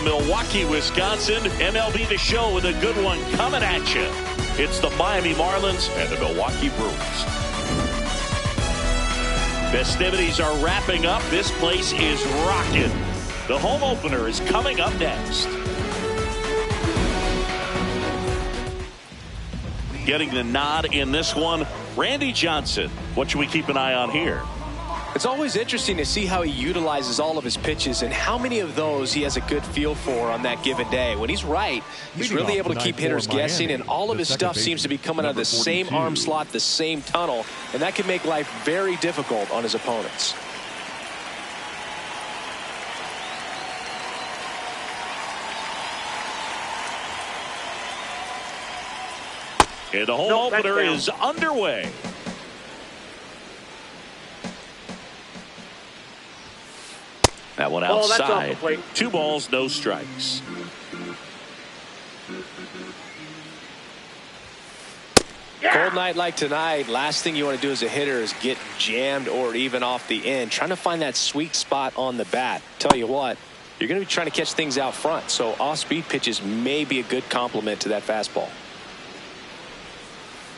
from Milwaukee, Wisconsin. MLB The Show with a good one coming at you. It's the Miami Marlins and the Milwaukee Brewers. Festivities are wrapping up. This place is rocking. The home opener is coming up next. Getting the nod in this one, Randy Johnson. What should we keep an eye on here? It's always interesting to see how he utilizes all of his pitches and how many of those he has a good feel for on that given day. When he's right, he's really able to keep hitters guessing, and all of his stuff seems to be coming out of the same arm slot, the same tunnel, and that can make life very difficult on his opponents. And the home opener is underway. That one outside. 2 balls, no strikes. Cold night like tonight, last thing you want to do as a hitter is get jammed or even off the end. Trying to find that sweet spot on the bat. Tell you what, you're going to be trying to catch things out front, so off-speed pitches may be a good complement to that fastball.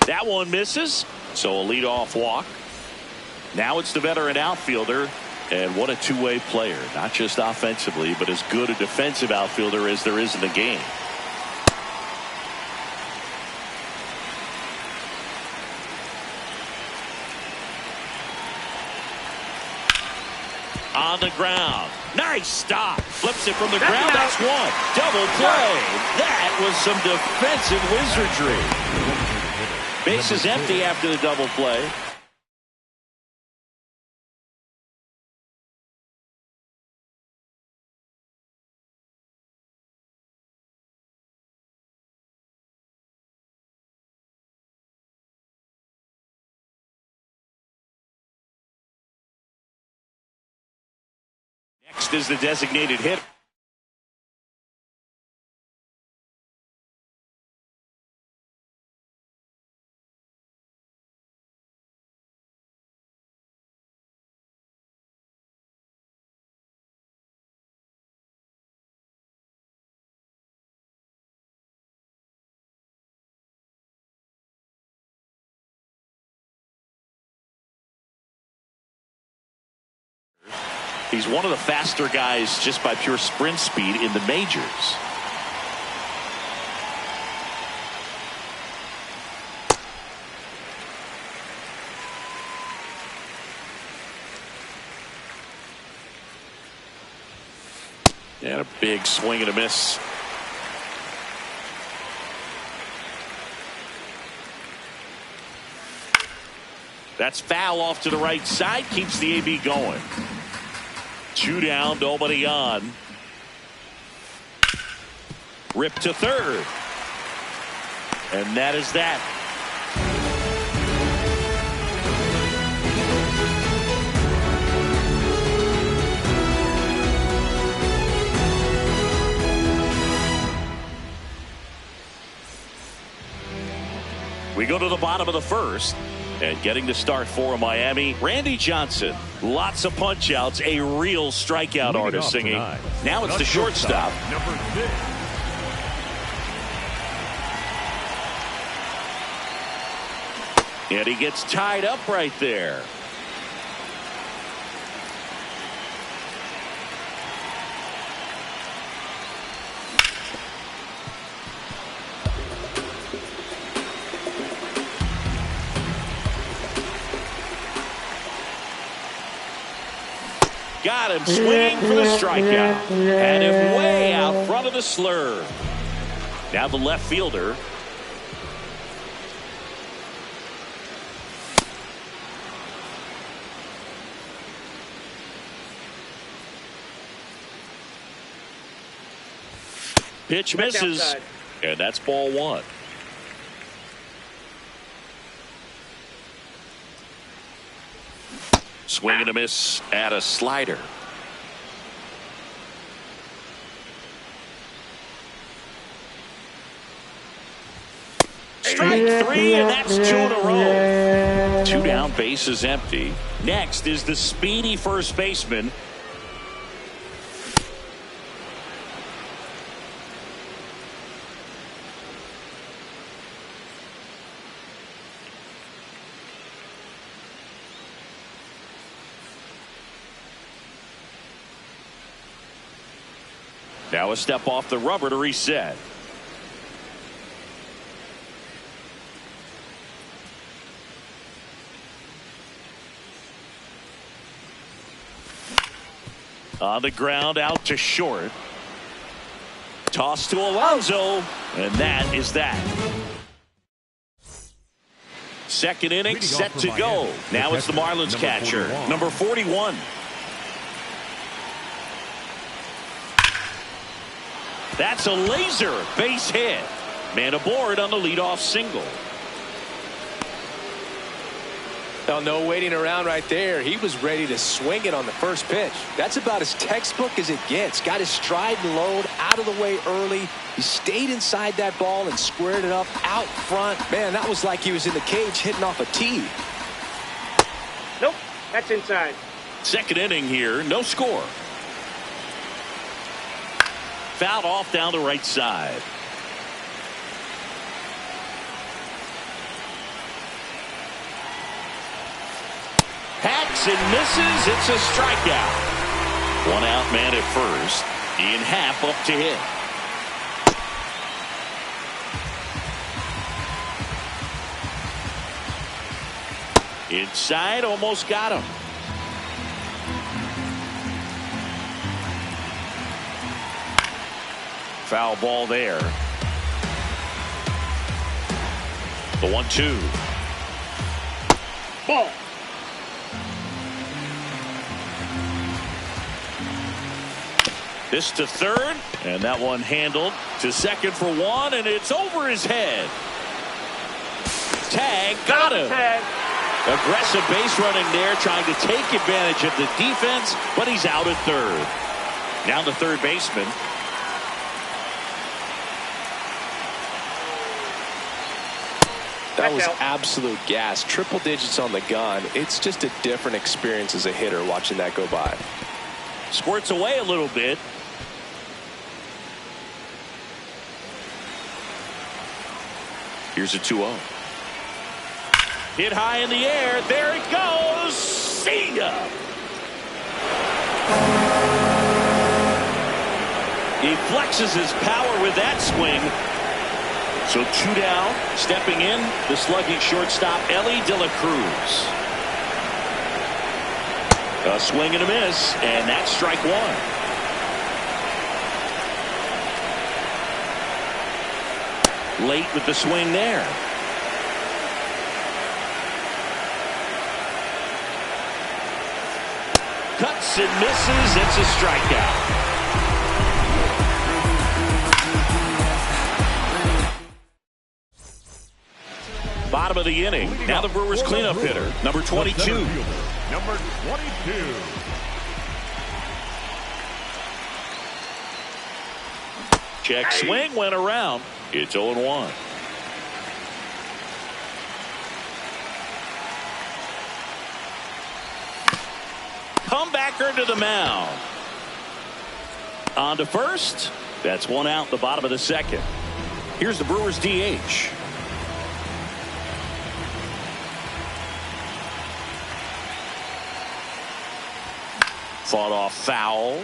That one misses, so a leadoff walk. Now it's the veteran outfielder, and what a two-way player. Not just offensively, but as good a defensive outfielder as there is in the game. On the ground. Nice stop. Flips it from the ground. That's one. Double play. That was some defensive wizardry. Base is empty after the double play. Next is the designated hitter. He's one of the faster guys just by pure sprint speed in the majors. And a big swing and a miss. That's foul off to the right side. Keeps the AB going. 2 down, nobody on. Rip to third. And that is that. We go to the bottom of the first. And getting to start for Miami, Randy Johnson. Lots of punch outs, a real strikeout artist singing. Now it's the shortstop. Number 6. And he gets tied up right there. Got him swinging for the strikeout. And him way out front of the slurve. Now the left fielder. Pitch misses. And that's ball 1. Swing and a miss at a slider. Strike 3, and that's 2 in a row. 2 down, base is empty. Next is the speedy first baseman. Now a step off the rubber to reset. On the ground, out to short. Toss to Alonso, and that is that. Second inning set to go. Now it's the Marlins catcher, number 41. That's a laser base hit. Man aboard on the leadoff single. Oh, no waiting around right there. He was ready to swing it on the first pitch. That's about as textbook as it gets. Got his stride and load out of the way early. He stayed inside that ball and squared it up out front. Man, that was like he was in the cage hitting off a tee. Nope, that's inside. Second inning here, no score. Fouled off down the right side. Hacks and misses. It's a strikeout. One out man at first. Ian Happ up to hit. Inside, almost got him. Foul ball there. The 1-2. Ball. This to third, and that one handled to second for one, and it's over his head. Tag, got him. Tag. Aggressive base running there, trying to take advantage of the defense, but he's out at third. Now the third baseman. That was absolute gas. Triple digits on the gun. It's just a different experience as a hitter watching that go by. Squirts away a little bit. Here's a 2-0. Hit high in the air. There it goes. See ya. He flexes his power with that swing. So 2 down. Stepping in, the slugging shortstop, Ellie De La Cruz. A swing and a miss, and that's strike one. Late with the swing there. Cuts and misses. It's a strikeout. Bottom of the inning. Now the Brewers cleanup hitter, number 22. Number 22. Check swing went around. It's 0-1. Comebacker to the mound. On to first. That's one out, the bottom of the second. Here's the Brewers DH. Fought off foul.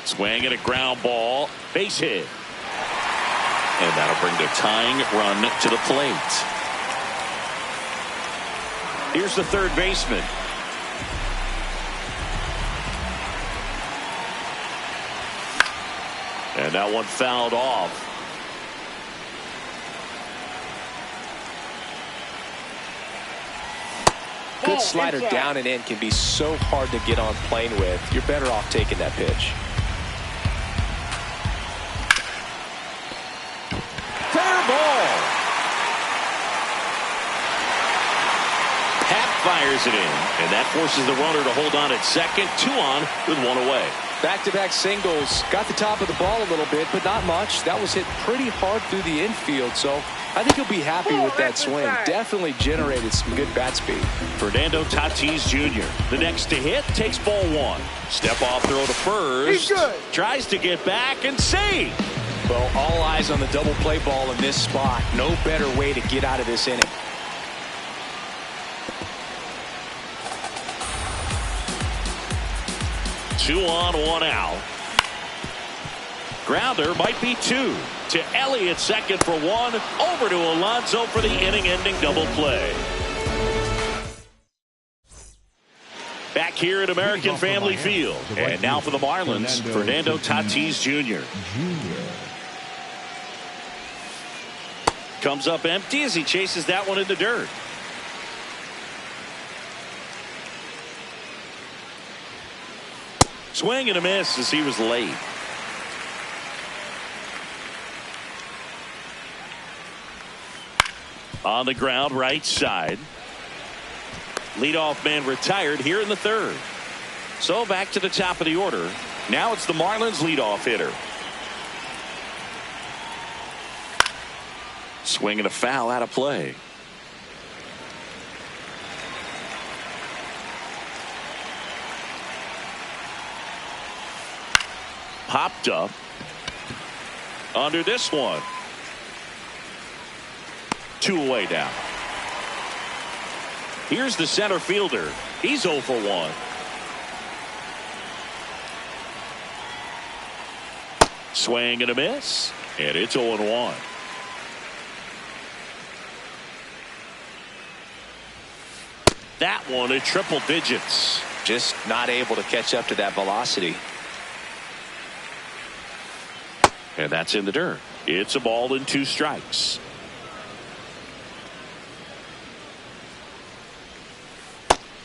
Swing at a ground ball. Base hit. And that'll bring the tying run to the plate. Here's the third baseman. And that one fouled off. Good slider down and in can be so hard to get on plane with. You're better off taking that pitch. Fair ball. Happ fires it in, and that forces the runner to hold on at second. 2 on with 1 away. Back-to-back singles. Got the top of the ball a little bit, but not much. That was hit pretty hard through the infield, so I think he'll be happy with that swing. Definitely generated some good bat speed. Fernando Tatis Jr., the next to hit, takes ball one. Step off throw to first. He's good. Tries to get back and save. Well, all eyes on the double play ball in this spot. No better way to get out of this inning. Two on, one out. Grounder might be two. To Elliott, second for one. Over to Alonso for the inning-ending double play. Back here at American Family Field. And now for the Marlins, Fernando Tatis Jr. Comes up empty as he chases that one in the dirt. Swing and a miss as he was late. On the ground, right side. Leadoff man retired here in the third. So back to the top of the order. Now it's the Marlins leadoff hitter. Swing and a foul out of play. Popped up. Under this one. Two away now. Here's the center fielder. He's 0 for 1. Swing and a miss. And it's 0-1. That one at triple digits. Just not able to catch up to that velocity. And that's in the dirt. It's a ball and 2 strikes.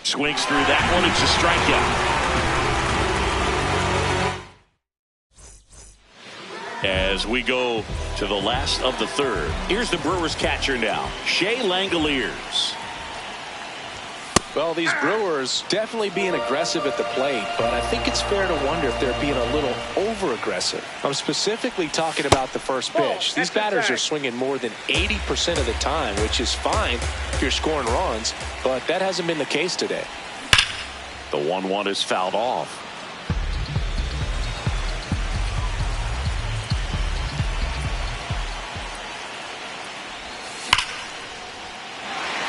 Swings through that one. It's a strikeout. As we go to the last of the third. Here's the Brewers catcher now, Shea Langoliers. Well, these Brewers definitely being aggressive at the plate, but I think it's fair to wonder if they're being a little over-aggressive. I'm specifically talking about the first pitch. These batters are swinging more than 80% of the time, which is fine if you're scoring runs, but that hasn't been the case today. The 1-1 is fouled off.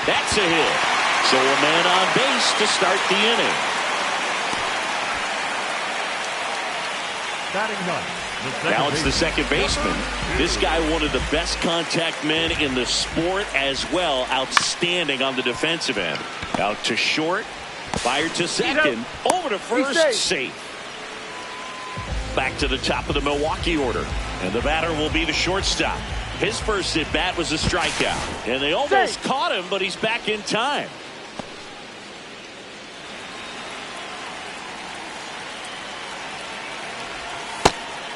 That's a hit. So a man on base to start the inning. Now it's the second baseman. This guy, one of the best contact men in the sport as well. Outstanding on the defensive end. Out to short. Fired to second. Over to first. Safe. Back to the top of the Milwaukee order. And the batter will be the shortstop. His first at bat was a strikeout. And they almost caught him, but he's back in time.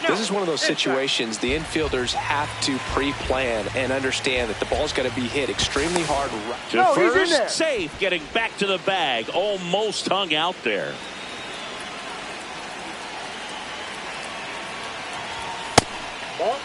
This is one of those situations the infielders have to pre-plan and understand that the ball's got to be hit extremely hard. To first, safe, getting back to the bag. Almost hung out there. Ball.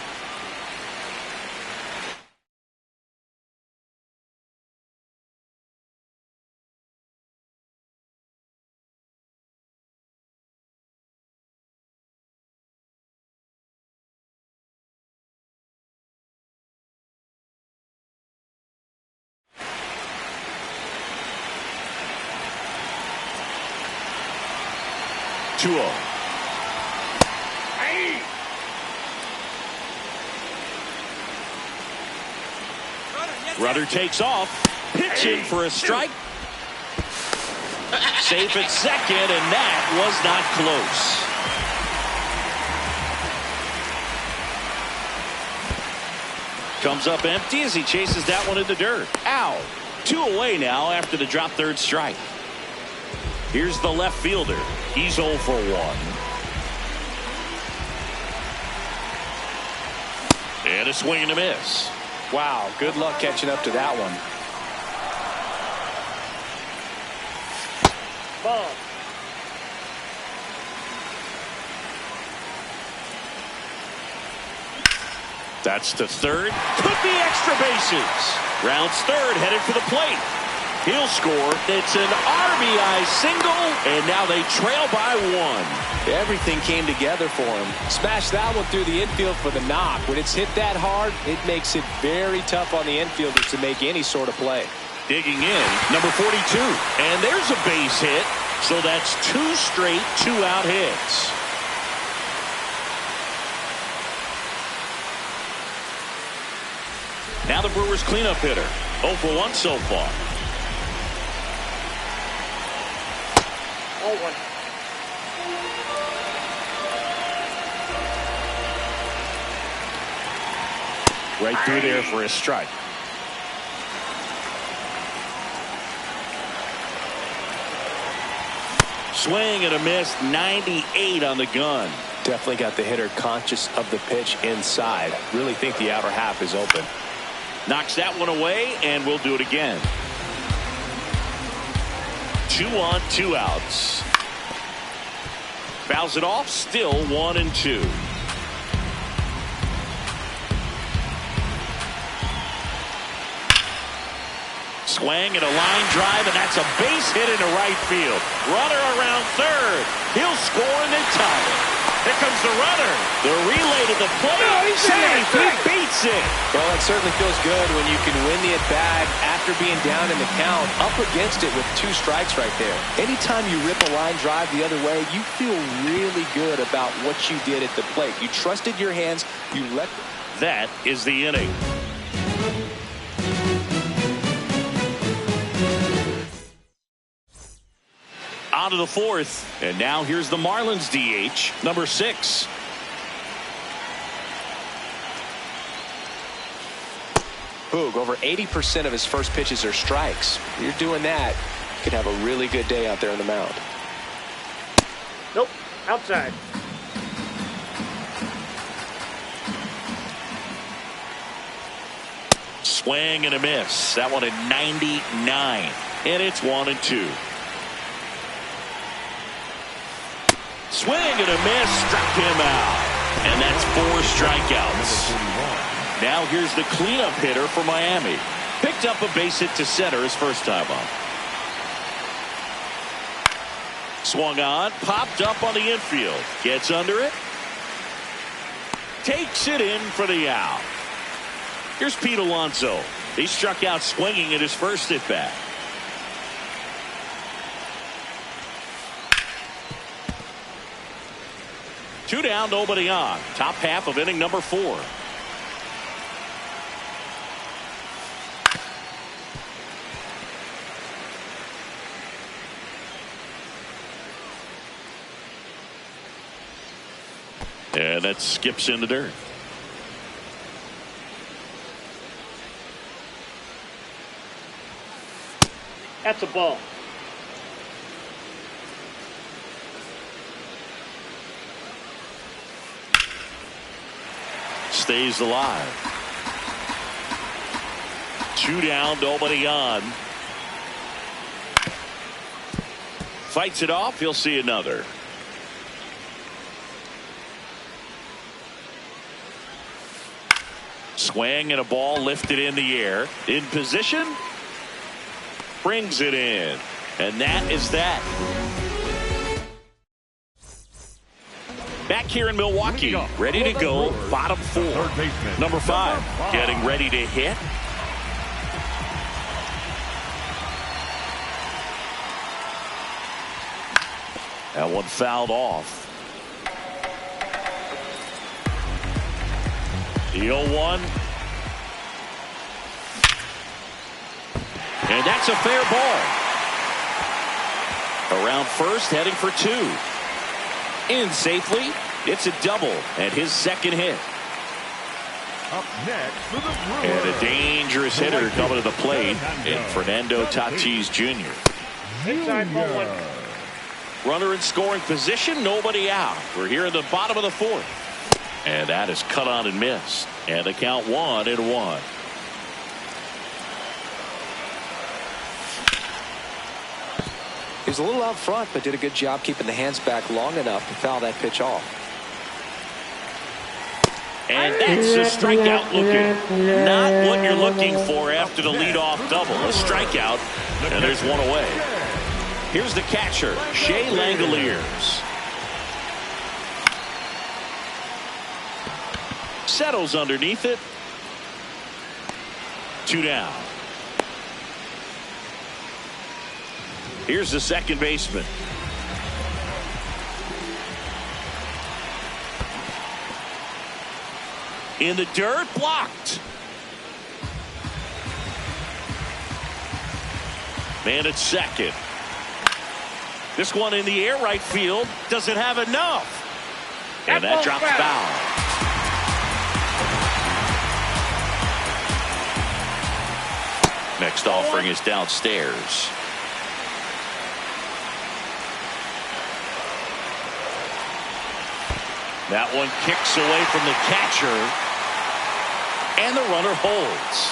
Rudder takes off. Pitching for a strike. Safe at second, and that was not close. Comes up empty as he chases that one in the dirt. Out. 2 away now after the drop third strike. Here's the left fielder. He's 0 for 1. And a swing and a miss. Wow, good luck catching up to that one. Ball. That's to third. Could be extra bases. Rounds third, headed for the plate. He'll score. It's an RBI single, and now they trail by 1. Everything came together for him. Smashed that one through the infield for the knock. When it's hit that hard, it makes it very tough on the infielders to make any sort of play. Digging in, number 42. And there's a base hit. So that's 2 straight 2-out hits. Now the Brewers cleanup hitter. 0 for 1 so far. 0-1. Right through there for a strike. Swing and a miss. 98 on the gun. Definitely got the hitter conscious of the pitch inside. Really think the outer half is open. Knocks that one away, and we'll do it again. 2 on, 2 outs. Fouls it off. Still 1-2. Swing and a line drive, and that's a base hit into right field. Runner around third. He'll score, and they tie it. Here comes the runner. The relay to the plate. Safe. He beats it. Well, it certainly feels good when you can win the at-bat after being down in the count, up against it with 2 strikes right there. Anytime you rip a line drive the other way, you feel really good about what you did at the plate. You trusted your hands. You let. That is the inning. On to the 4th, and now here's the Marlins DH, number 6. Boog, over 80% of his first pitches are strikes. You're doing that, you could have a really good day out there on the mound. Nope. Outside. Swing and a miss. That one at 99, and it's 1-2. Swing and a miss, struck him out. And that's 4 strikeouts. Now here's the cleanup hitter for Miami. Picked up a base hit to center his first time up. Swung on, popped up on the infield. Gets under it. Takes it in for the out. Here's Pete Alonso. He struck out swinging at his first at bat. Two down, nobody on. Top half of inning number 4. And that skips in the dirt. That's a ball. Stays alive. 2 down, nobody on. Fights it off. He'll see another. Swing and a ball lifted in the air. In position. Brings it in. And that is that. Back here in Milwaukee, ready to go, bottom 4. Number 5, getting ready to hit. That one fouled off. The 0-1. And that's a fair ball. Around first, heading for 2. In safely. It's a double and his second hit. Up next for the Brewers. And a dangerous hitter coming to the plate in Fernando Tatis Jr. Inside ball 1. Runner in scoring position, nobody out. We're here in the bottom of the 4th. And that is cut on and missed. And the count 1-1. He was a little out front, but did a good job keeping the hands back long enough to foul that pitch off. And that's a strikeout looking. Not what you're looking for after the leadoff double. A strikeout, and there's one away. Here's the catcher, Shea Langoliers. Settles underneath it. 2 down. Here's the second baseman. In the dirt, blocked. Man at second. This one in the air right field doesn't have enough. And that drops foul. Next offering is downstairs. That one kicks away from the catcher. And the runner holds.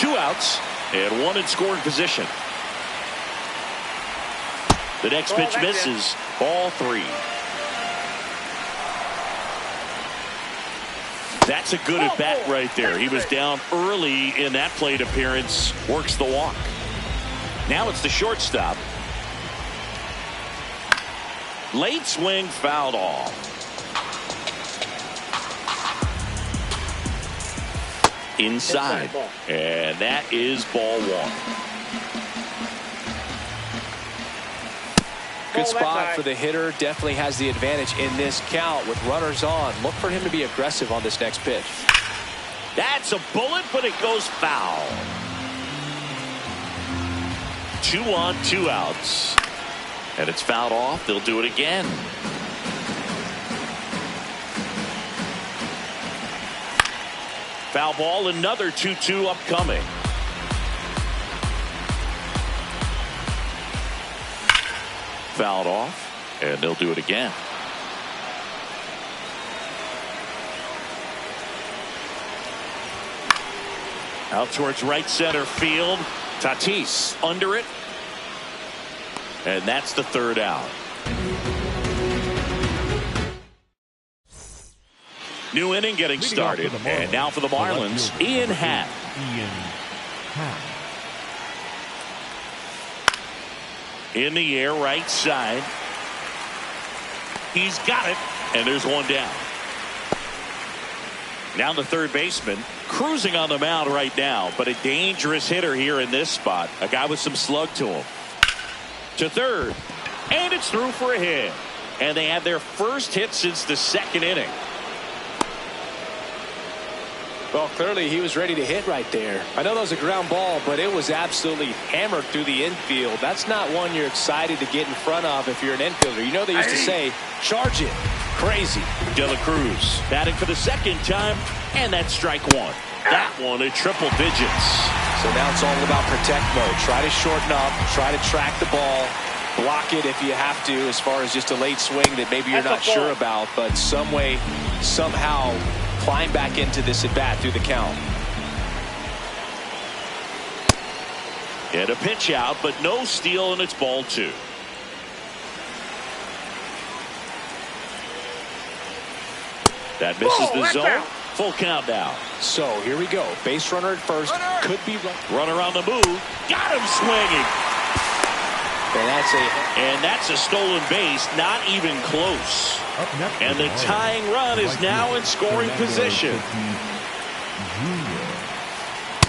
2 outs and 1 in scoring position. The next pitch misses. Ball 3. That's a good at bat right there. He was down early in that plate appearance. Works the walk. Now it's the shortstop. Late swing, fouled off. Inside, and that is ball 1. Good spot for the hitter. Definitely has the advantage in this count with runners on. Look for him to be aggressive on this next pitch. That's a bullet, but it goes foul. 2 on, 2 outs, and it's fouled off. They'll do it again. Foul ball, another 2-2 upcoming. Fouled off, and they'll do it again. Out towards right center field. Tatis under it. And that's the 3rd out. New inning getting started. And now for the Marlins, Ian Happ. In the air, right side. He's got it. And there's 1 down. Now the third baseman. Cruising on the mound right now. But a dangerous hitter here in this spot. A guy with some slug to him. To third. And it's through for a hit. And they had their first hit since the 2nd inning. Well, clearly he was ready to hit right there. I know that was a ground ball, but it was absolutely hammered through the infield. That's not one you're excited to get in front of if you're an infielder. You know they used to say, charge it. Crazy. De La Cruz batting for the 2nd time, and that's strike 1. That one at triple digits. So now it's all about protect mode. Try to shorten up, try to track the ball, block it if you have to as far as just a late swing that maybe you're not sure about, but some way, somehow climb back into this at bat through the count. And a pitch out, but no steal, and it's ball 2. That misses the zone. Out. Full count now. So here we go. Base runner at first. Could be runner on the move. Got him swinging. And that's a stolen base. Not even close. And the tying run is now in scoring position.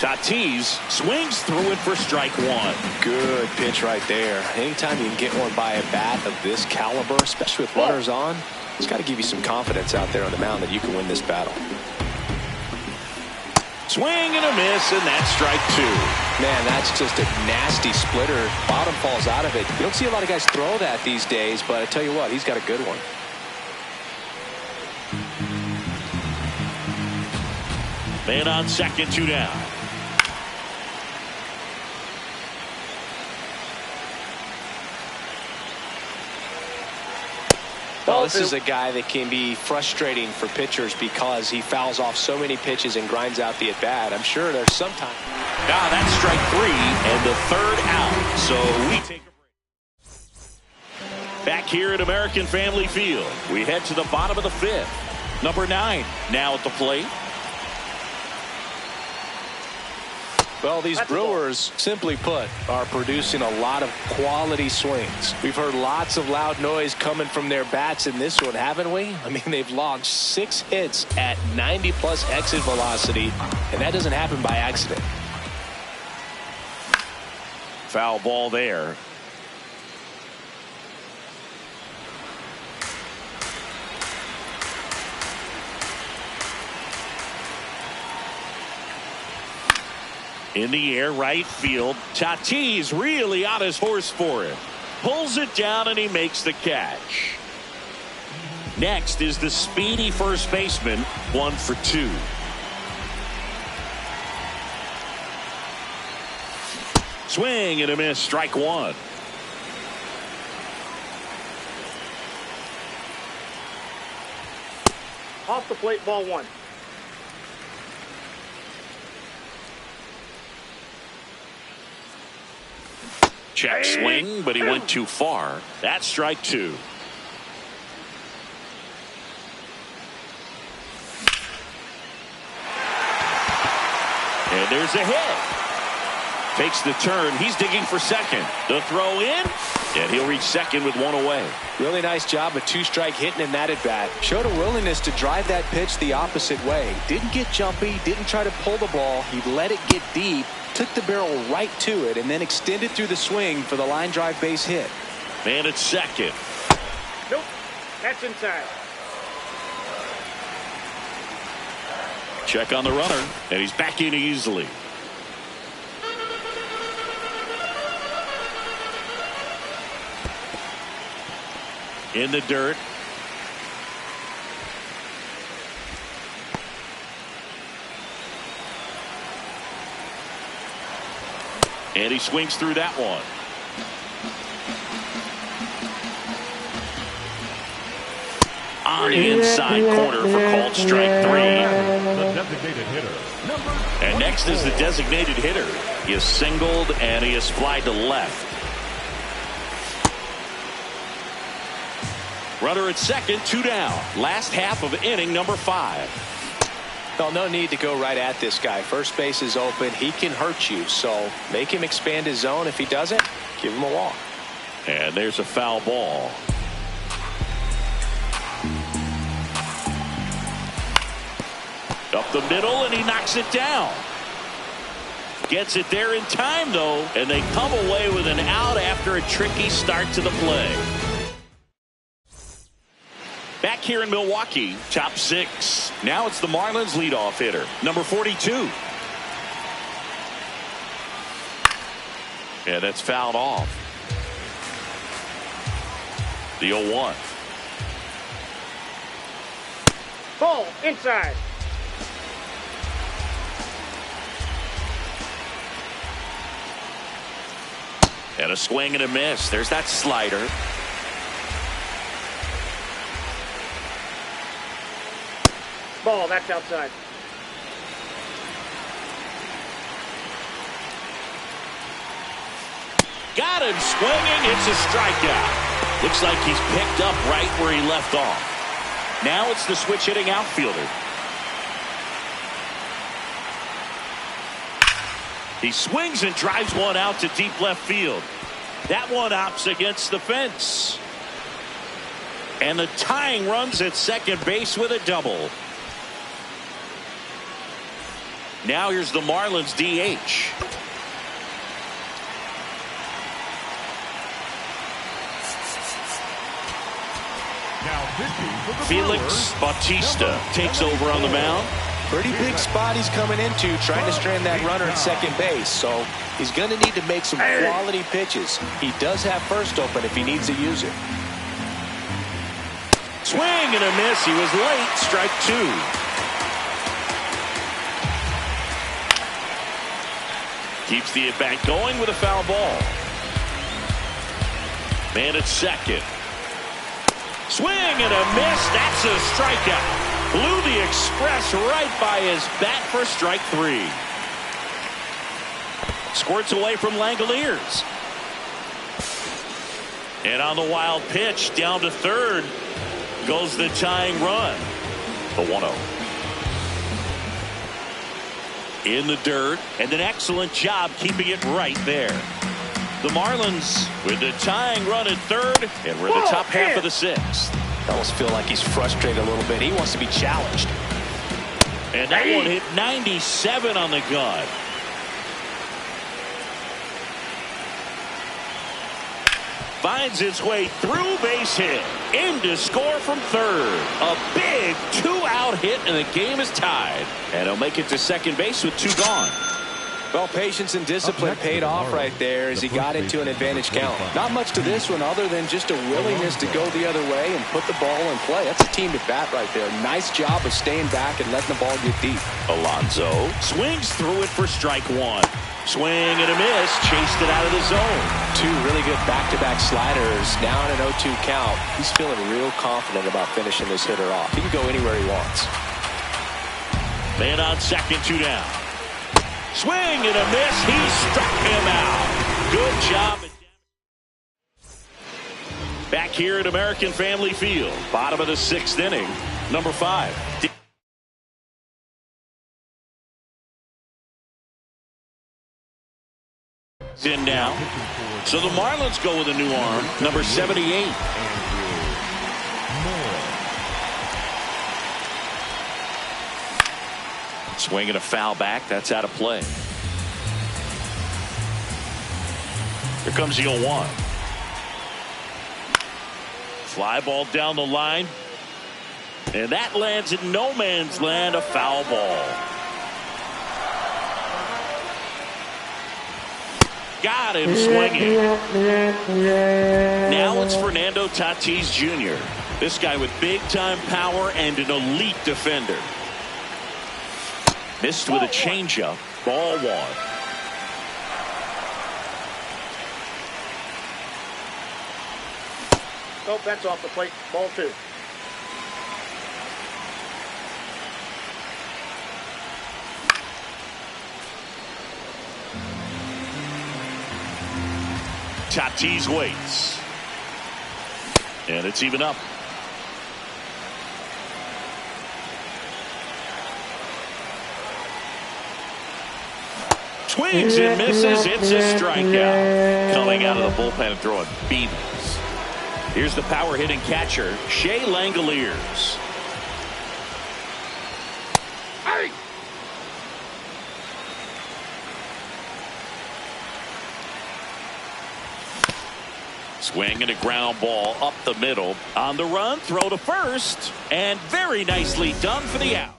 Tatis swings through it for strike 1. Good pitch right there. Anytime you can get one by a bat of this caliber, especially with runners on, it's got to give you some confidence out there on the mound that you can win this battle. Swing and a miss, and that's strike 2. Man, that's just a nasty splitter. Bottom falls out of it. You don't see a lot of guys throw that these days, but I tell you what, he's got a good one. Man on second, 2 down. Well, this is a guy that can be frustrating for pitchers because he fouls off so many pitches and grinds out the at-bat. I'm sure there's some time. Now that's strike 3 and the 3rd out. So we take a break. Back here at American Family Field, we head to the bottom of the 5th. Number 9 now at the plate. Well, these Brewers, simply put, are producing a lot of quality swings. We've heard lots of loud noise coming from their bats in this one, haven't we? I mean, they've launched 6 hits at 90-plus exit velocity, and that doesn't happen by accident. Foul ball there. In the air, right field. Tatis really on his horse for it. Pulls it down and he makes the catch. Next is the speedy first baseman, 1 for 2. Swing and a miss, strike 1. Off the plate, ball 1. Check swing, but he went too far. That's strike 2. And there's a hit. Takes the turn. He's digging for second. The throw in, and he'll reach second with 1 away. Really nice job of 2-strike hitting in that at bat. Showed a willingness to drive that pitch the opposite way. Didn't get jumpy, didn't try to pull the ball. He let it get deep, took the barrel right to it, and then extended through the swing for the line drive base hit. Man at second. Nope, that's inside. Check on the runner, and he's back in easily. In the dirt. And he swings through that one. On the inside corner for called strike 3. The designated hitter. And next is the designated hitter. He is singled and he is flied to left. Runner at second, 2 down. Last half of inning number 5. Well, no need to go right at this guy. First base is open. He can hurt you, so make him expand his zone. If he doesn't, give him a walk. And there's a foul ball. Up the middle, and he knocks it down. Gets it there in time, though, and they come away with an out after a tricky start to the play. Back here in Milwaukee, top 6. Now it's the Marlins leadoff hitter, number 42. And that's fouled off. The 0-1. Ball inside. And a swing and a miss. There's that slider. Ball, that's outside. Got him swinging. It's a strikeout. Looks like he's picked up right where he left off. Now it's the switch hitting outfielder. He swings and drives one out to deep left field. That one opts against the fence. And the tying runs at second base with a double. Now here's the Marlins DH. Now pitching for the Felix Brewers, Bautista takes over on the mound. Pretty big spot he's coming into, trying to strand that runner at second base. So he's going to need to make some quality pitches. He does have first open if he needs to use it. Swing and a miss. He was late. Strike 2. Keeps the at-bat going with a foul ball. Man at second. Swing and a miss. That's a strikeout. Blew the express right by his bat for strike 3. Squirts away from Langoliers. And on the wild pitch down to third goes the tying run. The 1-0. In the dirt, and an excellent job keeping it right there. The Marlins with the tying run at third, and we're in the top half of the sixth. I almost feel like he's frustrated a little bit. He wants to be challenged. And that one hit 97 on the gun. Finds its way through, base hit. In to score from third. A big two-out hit, and the game is tied. And he'll make it to second base with two gone. Well, patience and discipline paid off right there as he got into an advantage count. Not much to this one other than just a willingness to go the other way and put the ball in play. That's a team at bat right there. Nice job of staying back and letting the ball get deep. Alonso swings through it for strike one. Swing and a miss, chased it out of the zone. Two really good back-to-back sliders. Now in an 0-2 count. He's feeling real confident about finishing this hitter off. He can go anywhere he wants. Man on second, two down. Swing and a miss. He struck him out. Good job. Back here at American Family Field. Bottom of the sixth inning. Number 5. In now. So the Marlins go with a new arm. Number 78. Swing and a foul back. That's out of play. Here comes the 0-1. Fly ball down the line. And that lands in no man's land, a foul ball. Got him swinging. Now it's Fernando Tatis Jr. This guy with big-time power and an elite defender. Missed with a changeup. Ball 1. Oh, that's off the plate. Ball 2. Tatis waits. And it's even up. Swings and misses. It's a strikeout. Coming out of the bullpen and throwing beans. Here's the power hitting catcher, Shea Langoliers. Hey! Swing and a ground ball up the middle. On the run, throw to first. And very nicely done for the out.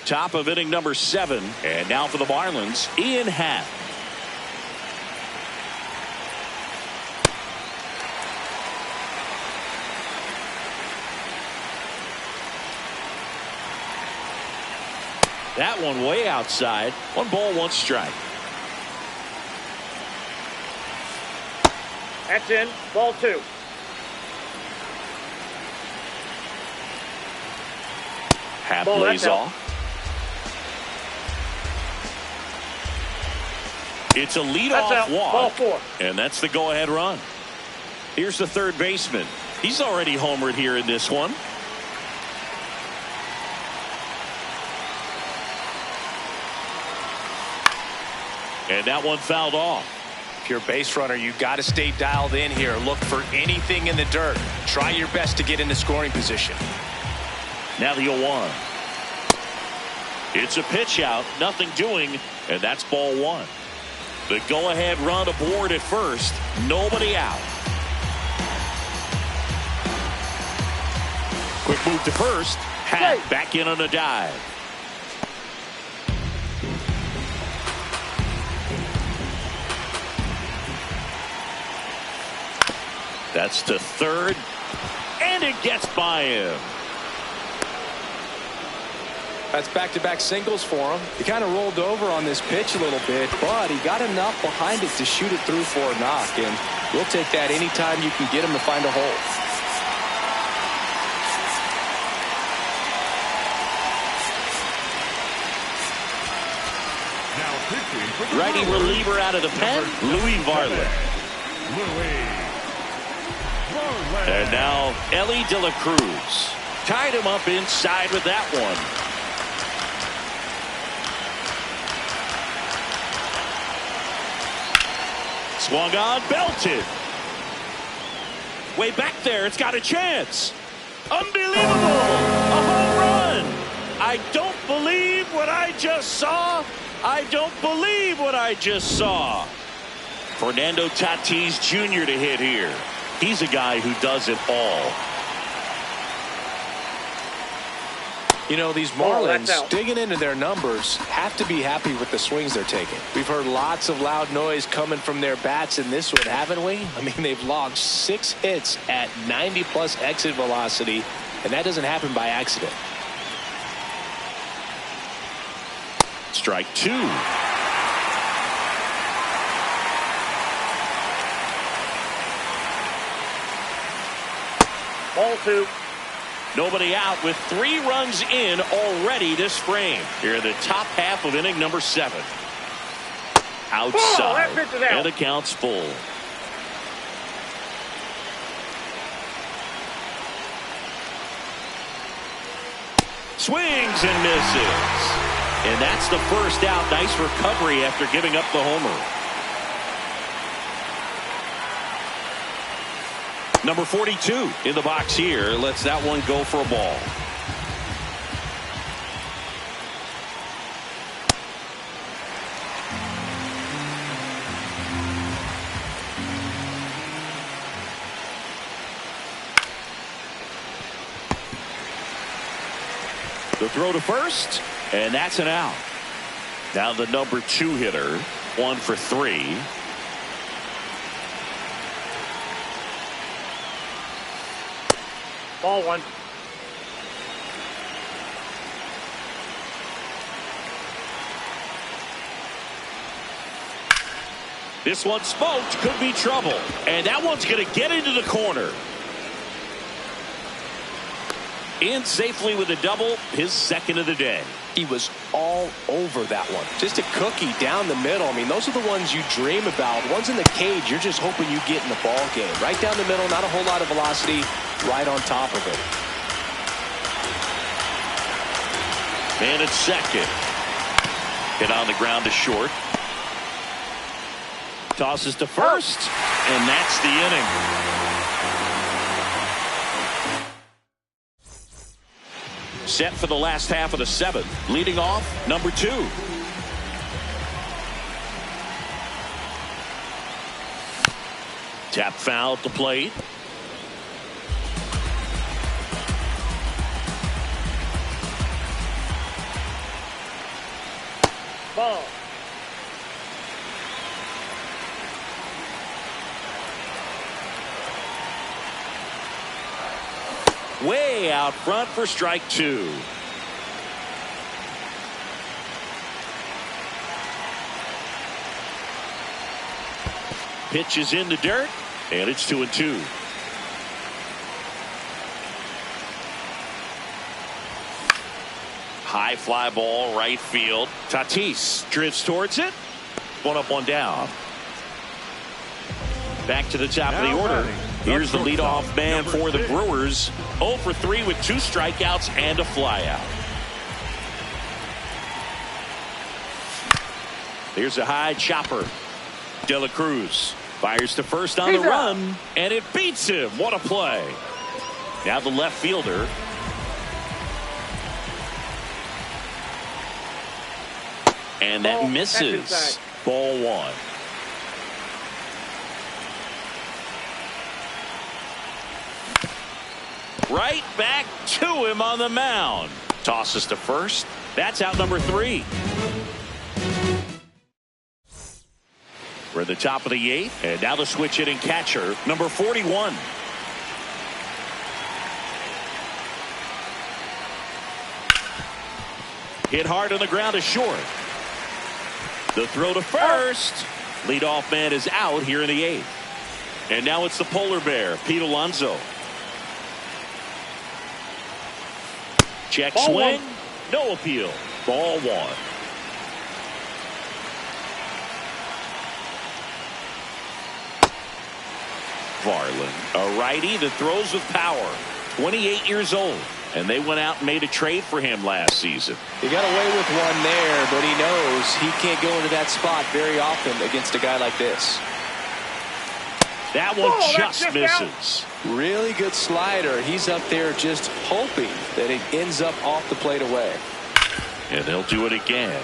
Top of inning number 7. And now for the Marlins, Ian Happ. That one way outside. 1 ball, 1 strike. That's in. Ball 2. Happ Ball, lays that's out. off. It's a leadoff walk. Ball 4. And that's the go-ahead run. Here's the third baseman. He's already homered here in this one. And that one fouled off. If you're a base runner, you've got to stay dialed in here. Look for anything in the dirt. Try your best to get into scoring position. Now the 0-1. It's a pitch out. Nothing doing. And that's ball 1. The go-ahead run aboard at first. Nobody out. Quick move to first. Happ back in on a dive. That's to third. And it gets by him. That's back-to-back singles for him. He kind of rolled over on this pitch a little bit, but he got enough behind it to shoot it through for a knock. And we'll take that anytime you can get him to find a hole. Righty reliever out of the pen, Louis Varland. And now Ellie De La Cruz. Tied him up inside with that one. Swung on, belted. Way back there, it's got a chance. Unbelievable! A home run! I don't believe what I just saw. I don't believe what I just saw. Fernando Tatis Jr. to hit here. He's a guy who does it all. You know, these Marlins, digging into their numbers, have to be happy with the swings they're taking. We've heard lots of loud noise coming from their bats in this one, haven't we? I mean, they've logged 6 hits at 90+ exit velocity, and that doesn't happen by accident. Strike 2. Ball 2. Nobody out with 3 runs in already this frame. Here in the top half of inning number 7. Outside. That pitch is out. And the count's full. Swings and misses. And that's the first out. Nice recovery after giving up the homer. Number 42 in the box here. Lets that one go for a ball. The throw to first, and that's an out. Now the number 2 hitter, 1 for 3. Ball 1. This one smoked, could be trouble. And that one's going to get into the corner. In safely with a double, his second of the day. He was all over that one. Just a cookie down the middle. I mean, those are the ones you dream about. Ones in the cage, you're just hoping you get in the ball game. Right down the middle, not a whole lot of velocity, right on top of it. Man at second. Hit on the ground to short. Tosses to first, and that's the inning. Set for the last half of the 7th. Leading off, number 2. Tap foul at the plate. Ball. Way out front for strike 2. Pitch is in the dirt, and it's 2-2. High fly ball, right field. Tatis drifts towards it. 1 up, 1 down. Back to the top of the order. Here's the leadoff man for the Brewers. 0 for 3 with 2 strikeouts and a flyout. Here's a high chopper. De La Cruz fires to first on the run, and it beats him. What a play. Now the left fielder. And that misses. Ball 1. Right back to him on the mound. Tosses to first. That's out number 3. We're at the top of the 8th. And now the switch hitting catcher, number 41. Hit hard on the ground to short. The throw to first. Leadoff man is out here in the 8th. And now it's the polar bear, Pete Alonso. Check Ball swing. 1. No appeal. Ball 1. Varland, a righty that throws with power. 28 years old. And they went out and made a trade for him last season. He got away with one there, but he knows he can't go into that spot very often against a guy like this. That one just misses. Really good slider. He's up there just hoping that it ends up off the plate away. And they'll do it again.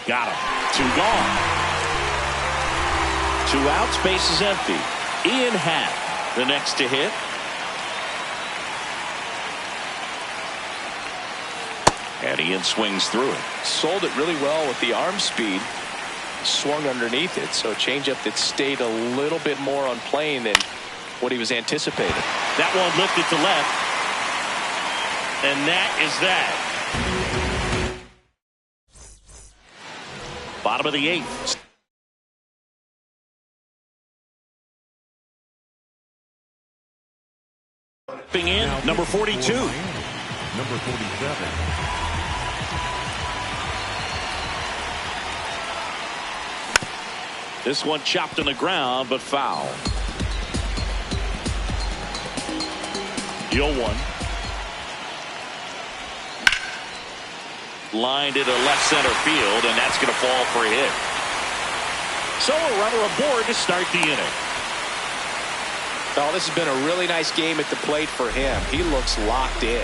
Got him. 2 gone. 2 outs, base is empty. Ian Happ, the next to hit. And Ian swings through it. Sold it really well with the arm speed. Swung underneath it, so a changeup that stayed a little bit more on plane than what he was anticipating. That one lifted to left. And that is that. Bottom of the 8th. In number 42. Number 47. This one chopped on the ground, but foul. Deal 1. Lined into left center field, and that's going to fall for a hit. So a runner aboard to start the inning. Oh, this has been a really nice game at the plate for him. He looks locked in.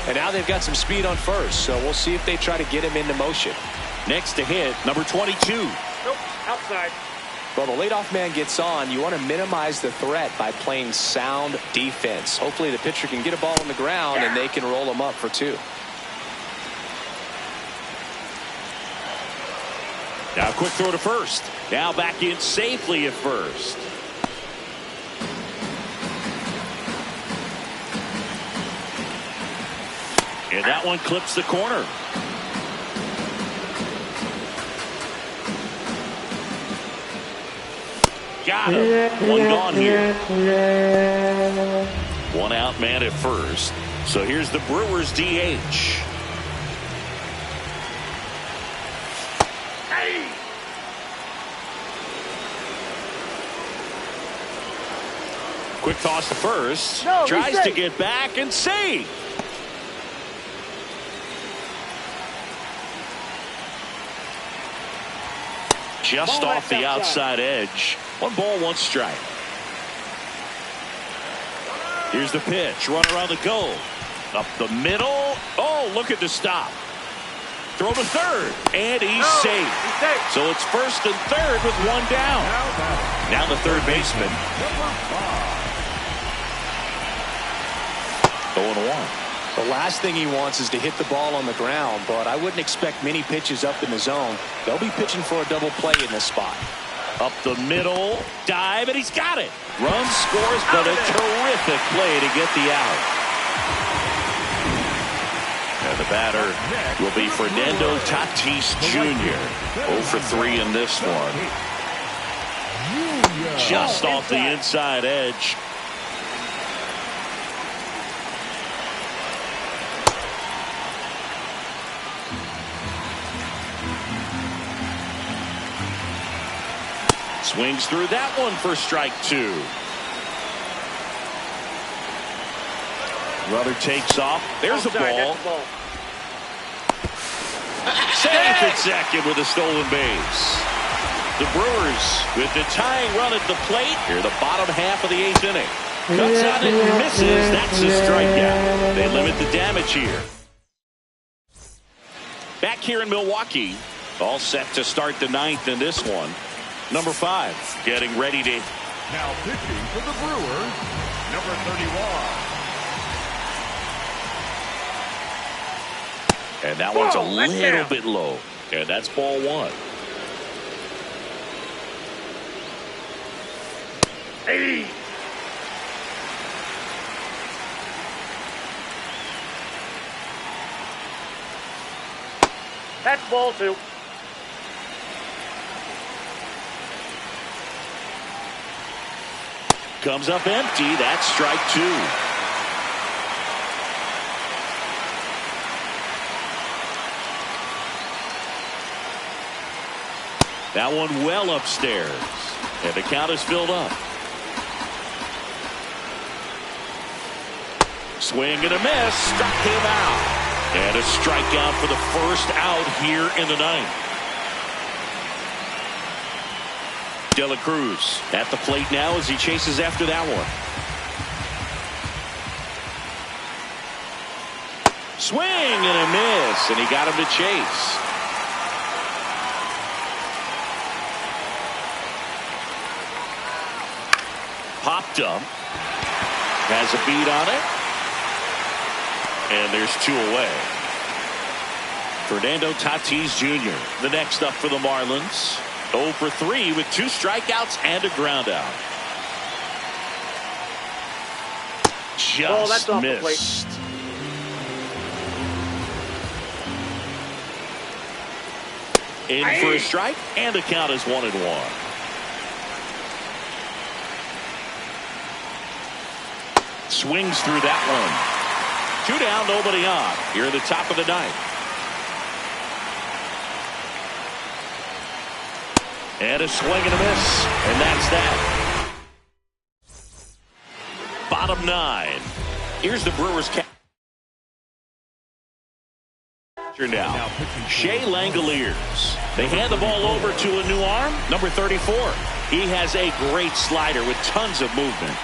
And now they've got some speed on first, so we'll see if they try to get him into motion. Next to hit, number 22. Nope, outside. Well, the leadoff man gets on. You want to minimize the threat by playing sound defense. Hopefully the pitcher can get a ball on the ground and they can roll him up for 2. Now a quick throw to first. Now back in safely at first. And that one clips the corner. Got him. 1 gone here. 1 out man at first. So here's the Brewers DH. Hey! Quick toss to first. No, tries to get back and save. Just Ball off the outside edge. 1 ball, 1 strike. Here's the pitch. Runner on the go. Up the middle. Oh, look at the stop. Throw to third. And he's safe. He's safe. So it's first and third with 1 down. Now the third baseman. 0-1. The last thing he wants is to hit the ball on the ground, but I wouldn't expect many pitches up in the zone. They'll be pitching for a double play in this spot. Up the middle, dive, and he's got it. Run scores, but a terrific play to get the out. And the batter will be Fernando Tatis Jr. 0 for 3 in this one. Just off the inside edge. Swings through that one for strike 2. Runner takes off. There's a ball. Safe at second with a stolen base. The Brewers with the tying run at the plate here, the bottom half of the 8th inning. Cuts out and misses. That's a strikeout. They limit the damage here. Back here in Milwaukee, all set to start the 9th in this one. Number 5 getting ready to. Now pitching for the Brewers, number 31. And that one's a little bit low. And that's ball 1. Hey! That's ball 2. Comes up empty. That's strike 2. That one well upstairs. And the count is filled up. Swing and a miss. Struck him out. And a strikeout for the first out here in the ninth. De La Cruz at the plate now as he chases after that one. Swing and a miss, and he got him to chase. Popped up. Has a beat on it. And there's 2 away. Fernando Tatis Jr. the next up for the Marlins. 0 for 3 with 2 strikeouts and a ground out. Just missed. In for a strike, and the count is 1-1. Swings through that one. 2 down, nobody on. Here at the top of the ninth. And a swing and a miss. And that's that. Bottom 9. Here's the Brewers catcher now. Shea Langoliers. They hand the ball over to a new arm. Number 34. He has a great slider with tons of movement.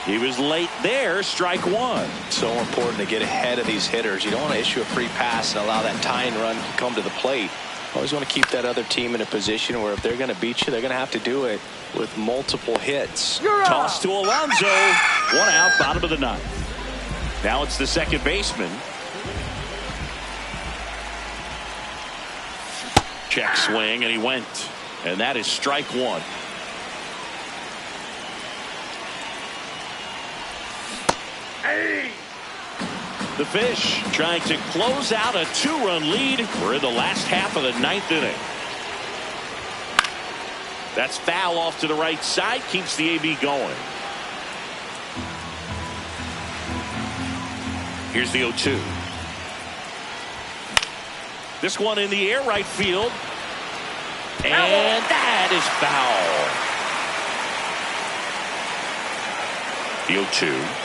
He was late there. Strike 1. So important to get ahead of these hitters. You don't want to issue a free pass and allow that tying run to come to the plate. Always want to keep that other team in a position where if they're going to beat you, they're going to have to do it with multiple hits. Toss to Alonso. 1 out, bottom of the ninth. Now it's the second baseman. Check swing, and he went. And that is strike 1. The Fish trying to close out a 2-run lead. We're in the last half of the 9th inning. That's foul off to the right side. Keeps the AB going. Here's the 0-2. This one in the air, right field. And that is foul. The 0-2.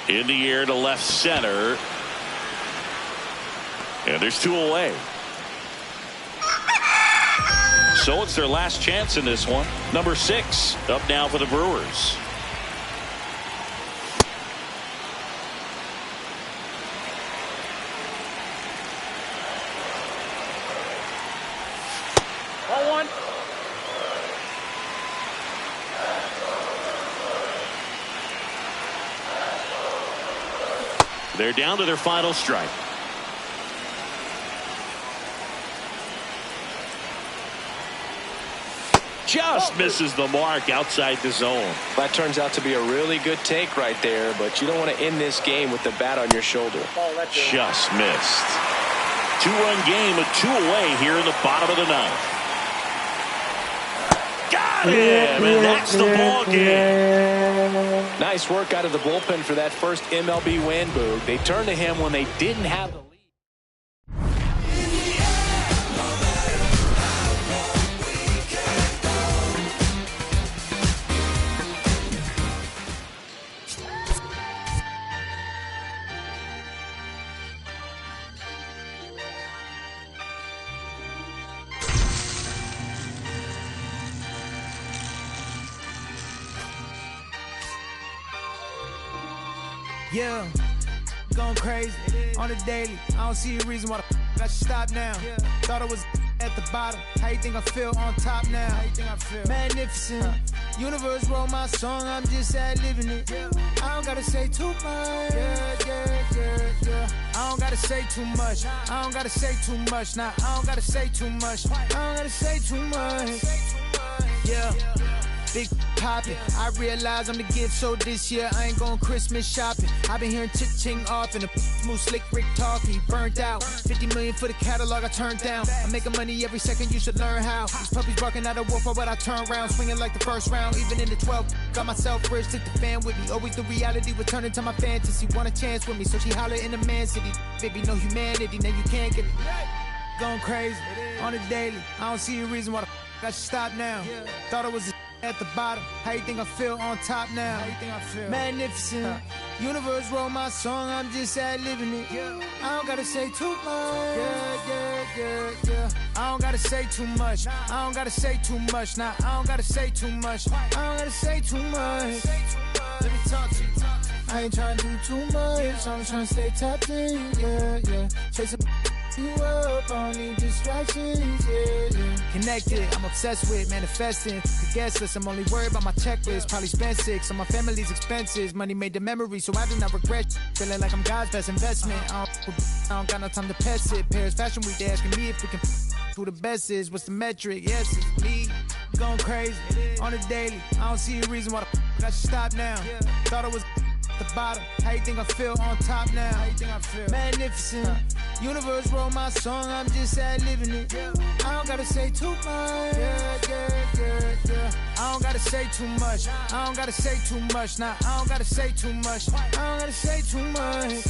In the air to left center. And there's 2 away. So it's their last chance in this one. Number 6 up now for the Brewers. Ball 1. They're down to their final strike. Just misses the mark outside the zone. That turns out to be a really good take right there, but you don't want to end this game with the bat on your shoulder. Just missed. 2-run game with 2 away here in the bottom of the ninth. Got him, and that's the ball game. Nice work out of the bullpen for that first MLB win, Boog. They turned to him when they didn't have the lead. Yeah, going crazy on the daily. I don't see a reason why I should stop now. Thought I was at the bottom. How you think I feel on top now? How you think I feel? Magnificent. Universe wrote my song, I'm just ad-living it. I don't gotta say too much. I don't gotta say too much. I don't gotta say too much. Nah, I don't gotta say too much. I don't gotta say too much. Yeah, big poppin'. I realize I'm the gift, so this year I ain't going Christmas shopping. I've been hearing ching off and a smooth slick Rick talking. He burnt out. 50 million for the catalog I turned down. I'm making money every second, you should learn how. These puppies barking out a wolf, but I turn around, swinging like the first round. Even in the 12th, got myself rich, took the fan with me. Always the reality would turn into my fantasy. Want a chance with me, so she holler in the man city. Baby, no humanity, now you can't get it. Going crazy on the daily. I don't see a reason why I should stop now. Thought it was at the bottom. How you think I feel on top now? How you think I feel? Magnificent. Universe wrote my song, I'm just ad-libbing it. I don't gotta say too much. I don't gotta say too much. I don't gotta say too much. Nah, I don't gotta say too much. I don't gotta say too much. Let me talk to you. I ain't trying to do too much. I'm trying to stay tapped in. Chasing you up, I don't need distractions. Connected, I'm obsessed with manifesting. Could guess list, I'm only worried about my checklist. Probably spent 6 on my family's expenses. Money made the memory, so I do not regret. Feeling like I'm God's best investment. I don't got no time to pass it. Paris Fashion Week, they asking me if we can who the best is. What's the metric? Yes, it's me. Going crazy on the daily. I don't see a reason why I should stop now. Thought it was the bottom. How you think I feel on top now? How you think I feel? Magnificent. Universe wrote my song, I'm just ad-libbing it. I don't gotta say too much. I don't gotta say too much. I don't gotta say too much. Nah, I don't gotta say too much. I don't gotta say too much.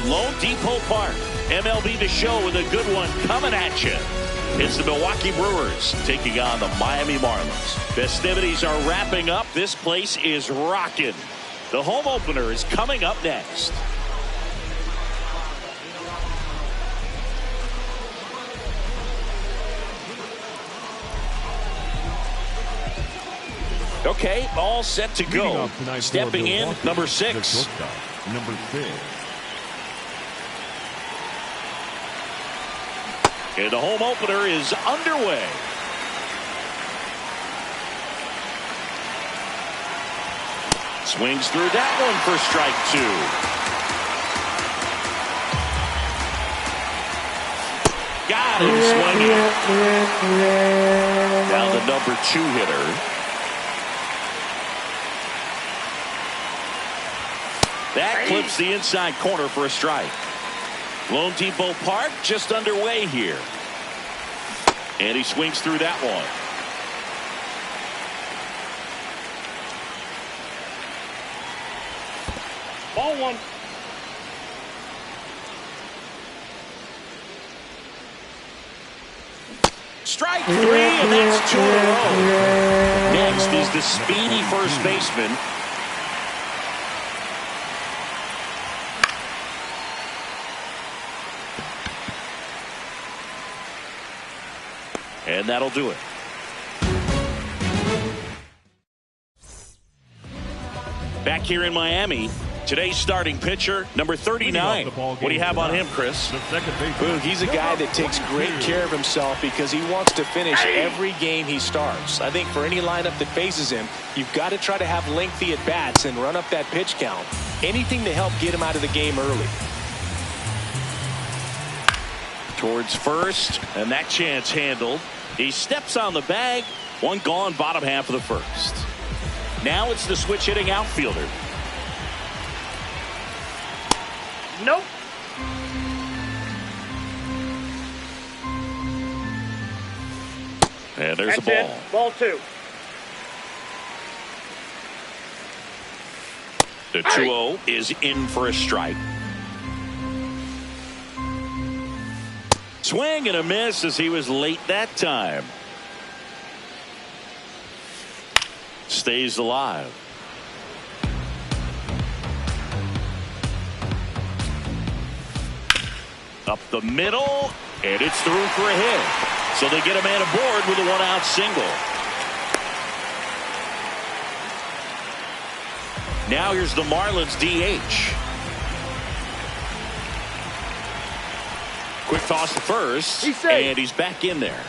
Lone Depot Park. MLB The Show with a good one coming at you. It's the Milwaukee Brewers taking on the Miami Marlins. Festivities are wrapping up. This place is rocking. The home opener is coming up next. Okay, all set to go. Stepping in, number 6. Number 6. And the home opener is underway. Swings through that one for strike 2. Got him swinging. Down to number 2 hitter. That clips the inside corner for a strike. Lone Depot Park just underway here. And he swings through that one. Ball 1. Strike 3, and that's 2 in a row. Next is the speedy first baseman. And that'll do it. Back here in Miami, Today's starting pitcher, number 39. What do you have on him, Chris? He's a guy that takes great care of himself because he wants to finish every game he starts. I think for any lineup that faces him, you've got to try to have lengthy at-bats and run up that pitch count. Anything to help get him out of the game early. Towards first, and that chance handled. He steps on the bag. One gone, bottom half of the first. Now it's the switch hitting outfielder. Nope. And there's a That's ball. it. Ball 2. The 2-0 is in for a strike. Swing and a miss as he was late that time. Stays alive. Up the middle, and it's through for a hit. So they get a man aboard with a one-out single. Now here's the Marlins DH. Quick toss to first, and he's back in there.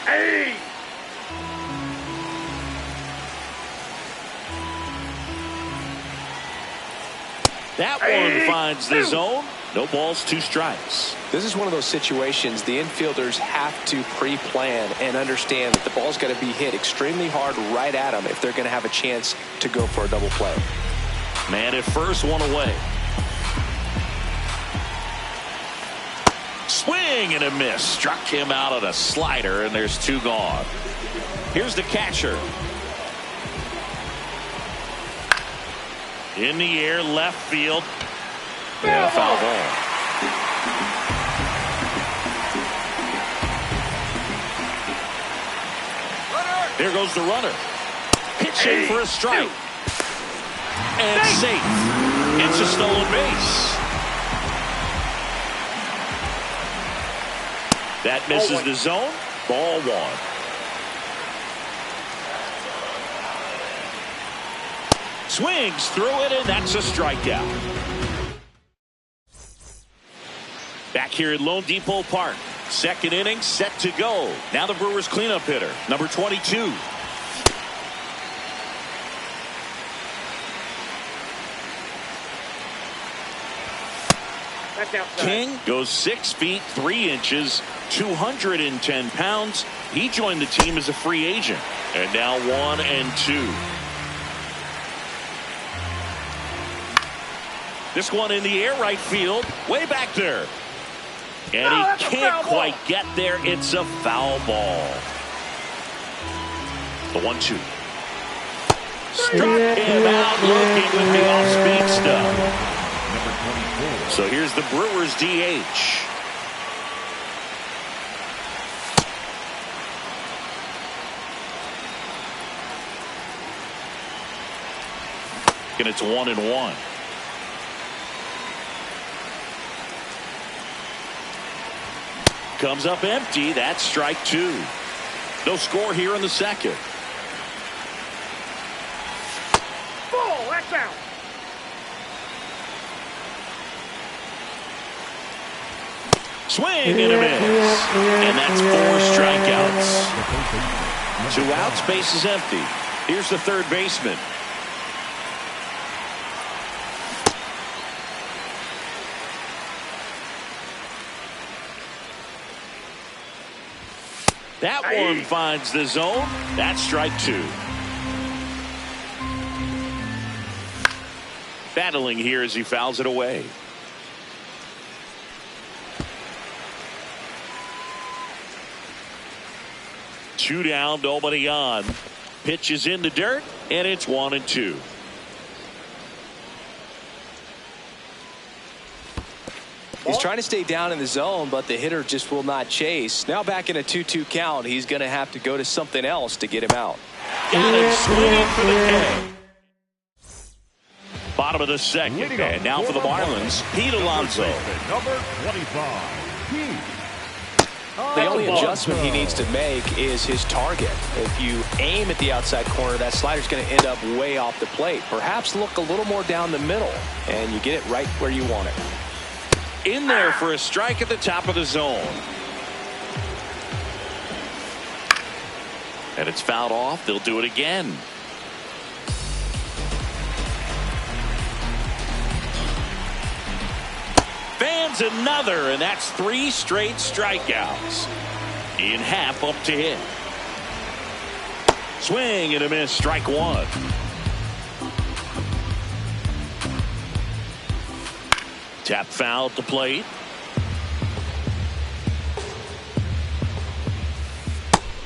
Hey! That one finds the zone. No balls, 2 strikes. This is one of those situations the infielders have to pre-plan and understand that the ball's got to be hit extremely hard right at them if they're going to have a chance to go for a double play. Man at first, one away. Swing and a miss. Struck him out on a slider, and there's 2 gone. Here's the catcher. In the air, left field. Yeah, foul ball. There goes the runner. Pitching for a strike. And safe. It's a stolen base. That misses the zone. Ball 1. Swings through it, and that's a strikeout. Back here at Lone Depot Park. Second inning set to go. Now the Brewers cleanup hitter, number 22. That's outside. King goes 6 feet 3 inches, 210 pounds. He joined the team as a free agent. And now 1-2. This one in the air, right field, way back there. And he can't quite get there. It's a foul ball. The 1-2. Struck him out looking with the off-speed stuff. So here's the Brewers DH. And it's 1-1. Comes up empty. That's strike 2. No score here in the second. Ball, that's out. Swing and a miss. And that's 4 strikeouts. 2 outs, base is empty. Here's the third baseman. That one finds the zone. That's strike 2. Battling here as he fouls it away. Two down, nobody on. Pitch is in the dirt, and it's 1-2. He's trying to stay down in the zone, but the hitter just will not chase. Now back in a 2-2 count, he's going to have to go to something else to get him out. Got him swinging for the K. Bottom of the second, and now for the Marlins, Pete Alonso. Number 25, Pete. The only adjustment he needs to make is his target. If you aim at the outside corner, that slider's going to end up way off the plate. Perhaps look a little more down the middle, and you get it right where you want it. In there for a strike at the top of the zone. And it's fouled off. They'll do it again. Fans another, and that's 3 straight strikeouts. In half up to hit. Swing and a miss, strike 1. Tap foul at the plate.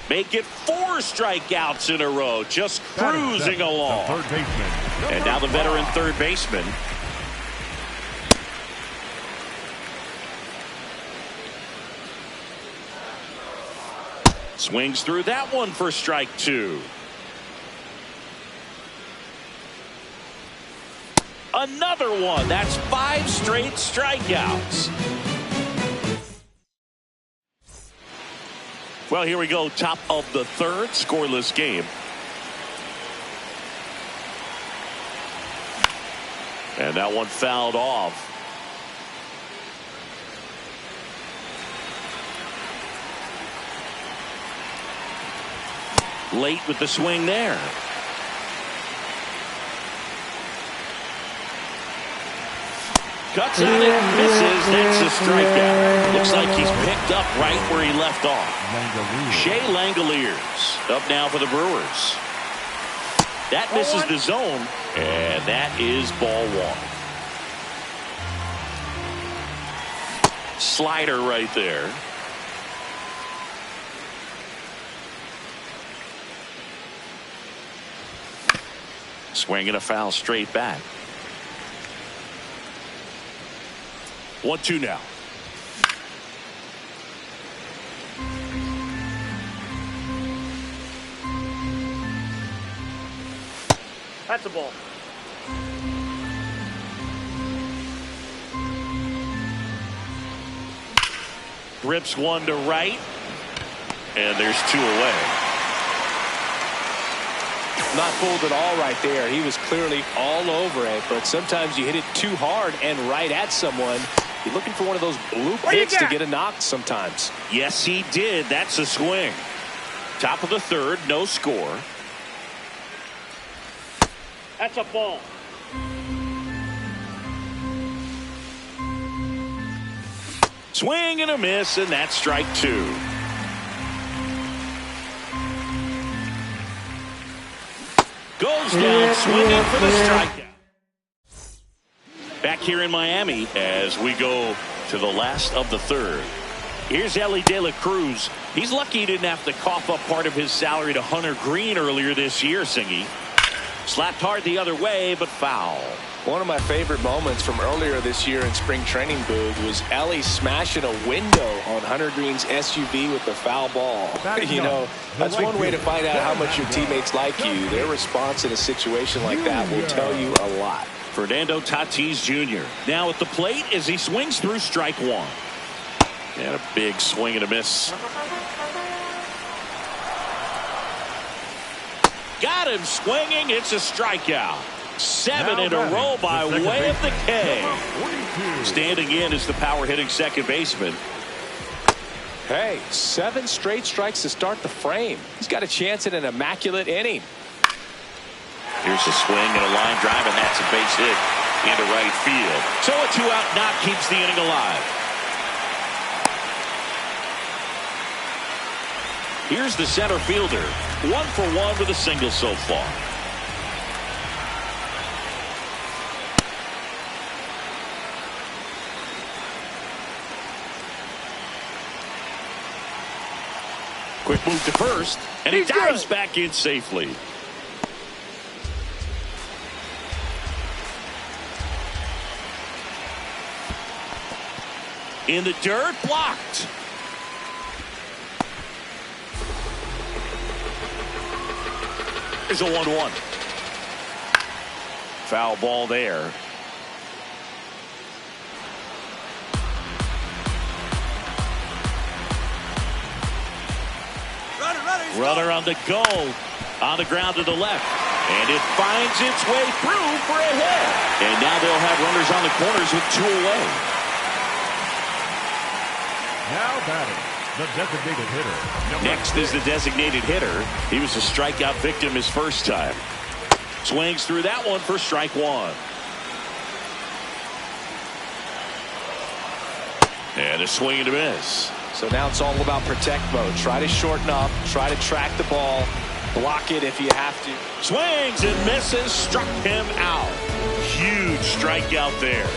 Make it 4 strikeouts in a row, just cruising along. Third baseman. And now the veteran third baseman. Swings through that one for strike 2. Another one. That's 5 straight strikeouts. Well, here we go. Top of the third, scoreless game. And that one fouled off. Late with the swing there. Cuts on it, misses. That's a strikeout. Looks like he's picked up right where he left off. Shea Langoliers up now for the Brewers. That misses the zone, and that is ball 1. Slider right there. Swing and a foul straight back. 1-2 now. That's a ball. Rips one to right. And there's 2 away. Not fooled at all right there. He was clearly all over it, but sometimes you hit it too hard and right at someone. You're looking for one of those bloop hits to get a knock sometimes. Yes, he did. That's a swing. Top of the third, no score. That's a ball. Swing and a miss, and that's strike 2. Goes down swinging for the strikeout. Back here in Miami as we go to the last of the third. Here's Ellie De La Cruz. He's lucky he didn't have to cough up part of his salary to Hunter Green earlier this year, Singy. Slapped hard the other way, but foul. One of my favorite moments from earlier this year in spring training, Boog, was Ellie smashing a window on Hunter Green's SUV with the foul ball. You know, that's one way to find out how much your teammates like you. Their response in a situation like that will tell you a lot. Fernando Tatis Jr. now at the plate as he swings through strike 1. And a big swing and a miss. Got him swinging. It's a strikeout. 7 in a row by way of the K. Standing in is the power hitting second baseman. Hey, 7 straight strikes to start the frame. He's got a chance at an immaculate inning. Here's a swing and a line drive, and that's a base hit into right field. So a 2-out knock keeps the inning alive. Here's the center fielder. 1 for 1 with a single so far. Quick move to first, and he dives back in safely. In the dirt, blocked. There's a 1-1. Foul ball there. Runner on the go. On the ground to the left. And it finds its way through for a hit. And now they'll have runners on the corners with 2 away. Now batting, the designated hitter. Next is the designated hitter. He was a strikeout victim his first time. Swings through that one for strike 1. And a swing and a miss. So now it's all about protect mode. Try to shorten up, try to track the ball, block it if you have to. Swings and misses, struck him out. Huge strikeout there.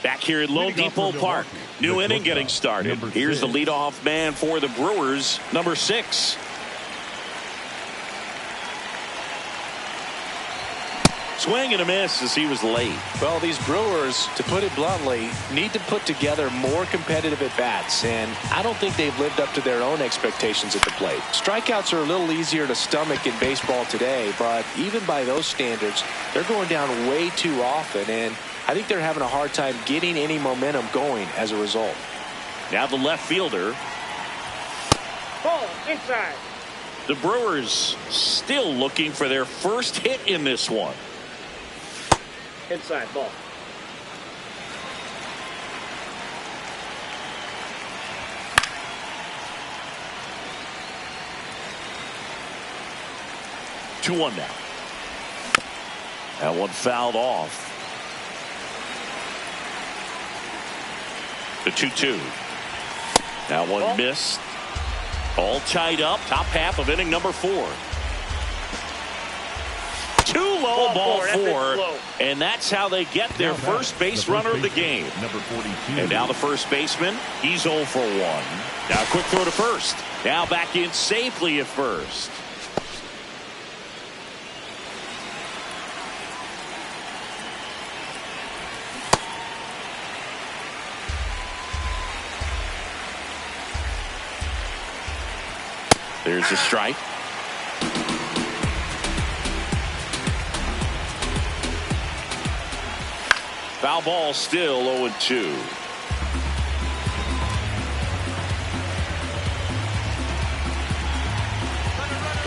Back here at Lone Depot Park. New inning getting started. Here's the leadoff man for the Brewers, number 6. Swing and a miss as he was late. Well, these Brewers, to put it bluntly, need to put together more competitive at-bats, and I don't think they've lived up to their own expectations at the plate. Strikeouts are a little easier to stomach in baseball today, but even by those standards, they're going down way too often, and I think they're having a hard time getting any momentum going as a result. Now the left fielder. Ball inside. The Brewers still looking for their first hit in this one. Inside ball. Two one now. That one fouled off. The 2-2. That one Ball. missed. All tied up. Top half of inning number 4. Too low, ball 4, and that's how they get their first base runner of the game. Number 42. And now the first baseman, he's 0 for 1. Now a quick throw to first. Now back in safely at first. There's a strike. Foul ball, still 0-2.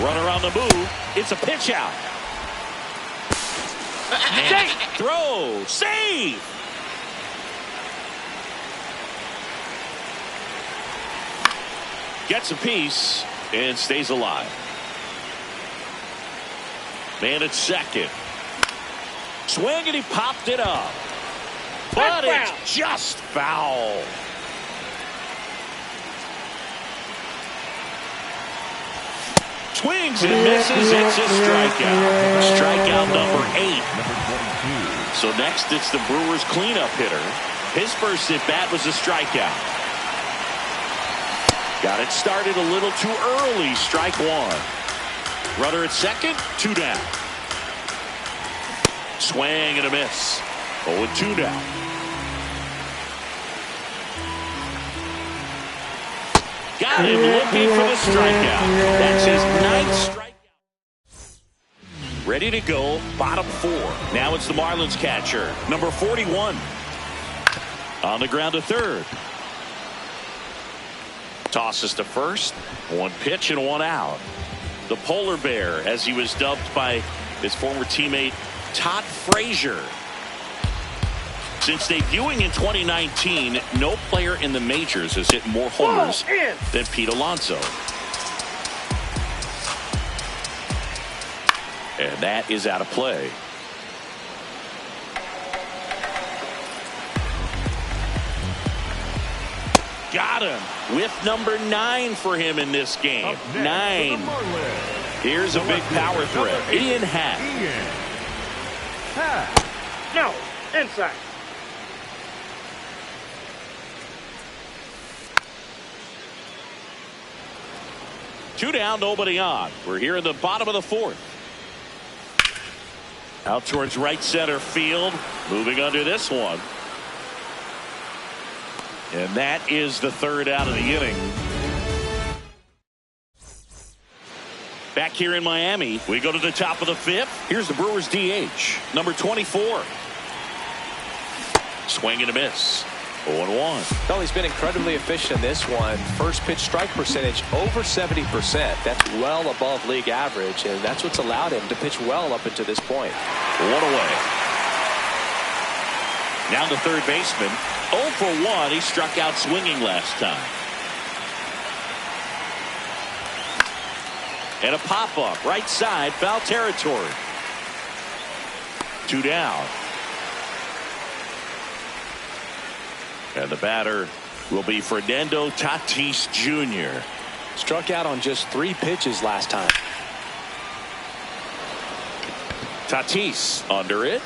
Runner on the move. It's a pitch out. Throw. Save. Gets a piece and stays alive. Man at second. Swing and he popped it up. But it's just foul. Swings and misses. It's a strikeout. Strikeout number 8. So next it's the Brewers cleanup hitter. His first at bat was a strikeout. Got it started a little too early. Strike 1. Runner at second. 2 down. Swing and a miss. 0-2 now. Got him looking for the strikeout. That's his 9th strikeout. Ready to go. Bottom 4. Now it's the Marlins catcher, number 41. On the ground to third. Tosses to first. 1 pitch and 1 out. The polar bear, as he was dubbed by his former teammate Todd Frazier. Since debuting in 2019, no player in the majors has hit more homers than Pete Alonso. And that is out of play. Got him with number 9 for him in this game. 9. Here's a big power threat. Ian Happ. No, inside. Two down, nobody on. We're here in the bottom of the 4th. Out towards right center field. Moving under this one. And that is the 3rd out of the inning. Back here in Miami, we go to the top of the 5th. Here's the Brewers DH, number 24. Swing and a miss. 0-1. Well, he's been incredibly efficient in this one. First pitch strike percentage over 70%. That's well above league average, and that's what's allowed him to pitch well up until this point. 1 away. Now the third baseman. 0 for 1. He struck out swinging last time. And a pop-up. Right side. Foul territory. 2 down. And the batter will be Fernando Tatis Jr. Struck out on just 3 pitches last time. Tatis under it.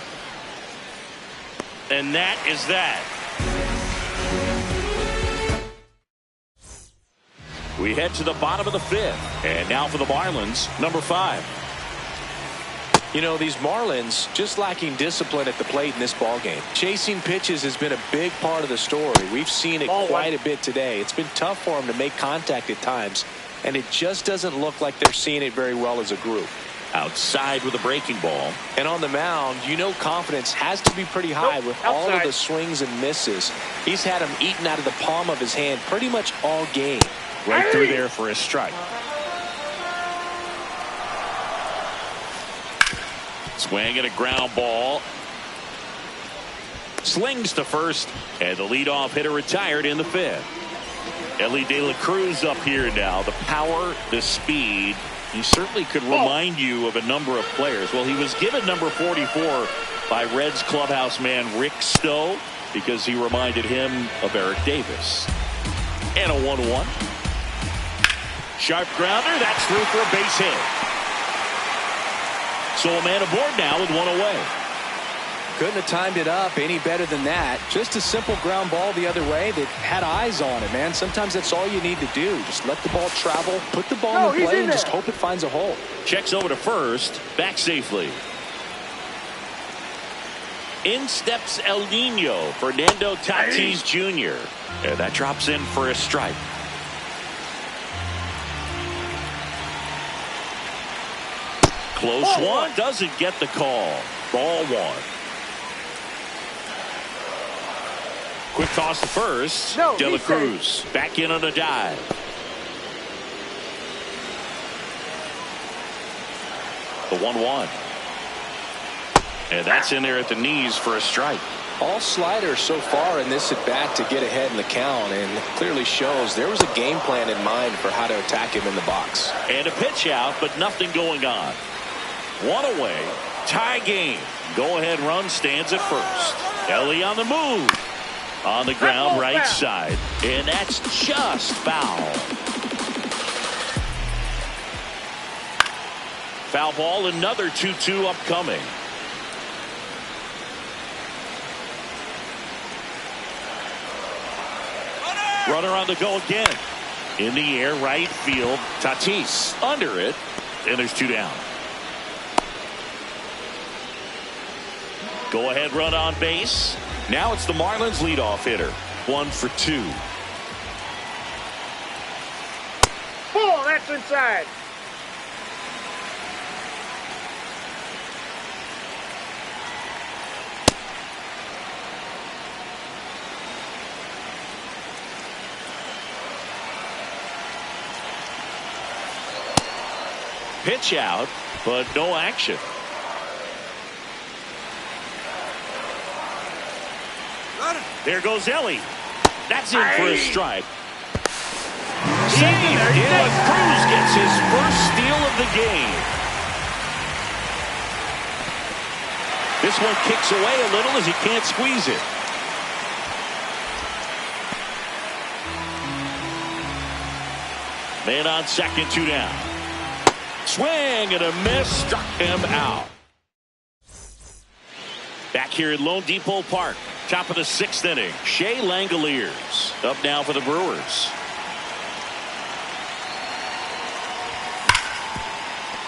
And that is that. We head to the bottom of the 5th. And now for the Marlins, number 5. You know, these Marlins just lacking discipline at the plate in this ballgame. Chasing pitches has been a big part of the story. We've seen it quite a bit today. It's been tough for them to make contact at times, and it just doesn't look like they're seeing it very well as a group. Outside with a breaking ball. And on the mound, you know confidence has to be pretty high with all of the swings and misses. He's had them eaten out of the palm of his hand pretty much all game. Right through there for a strike. Swing and a ground ball. Slings to first, and the leadoff hitter retired in the 5th. Ellie De La Cruz up here now. The power, the speed. He certainly could remind you of a number of players. Well, he was given number 44 by Reds clubhouse man Rick Stowe because he reminded him of Eric Davis. And a 1-1. Sharp grounder. That's through for a base hit. So a man aboard now with 1 away. Couldn't have timed it up any better than that. Just a simple ground ball the other way that had eyes on it, man. Sometimes that's all you need to do. Just let the ball travel, put the ball in play, and just hope it finds a hole. Checks over to first, back safely. In steps El Nino, Fernando Tatis Jr. And that drops in for a strike. Close one, doesn't get the call. Ball 1. Quick toss to first. De La Cruz back in on a dive. The 1-1. And that's in there at the knees for a strike. All sliders so far in this at bat to get ahead in the count, and it clearly shows there was a game plan in mind for how to attack him in the box. And a pitch out, but nothing going on. 1 away, tie game. Go ahead run stands at first. Ellie on the move. On the ground right side. And that's just foul. Foul ball, another 2-2 upcoming. Runner on the go again. In the air, right field. Tatis under it. And there's 2 down. Go ahead run on base. Now it's the Marlins leadoff hitter. 1 for 2. Ball, that's inside. Pitch out, but no action. There goes Ellie. That's in for a strike. Saved. De La Cruz gets his first steal of the game. This one kicks away a little as he can't squeeze it. Man on second, 2 down. Swing and a miss, struck him out. Back here at Lone Depot Park, top of the 6th inning. Shea Langoliers up now for the Brewers.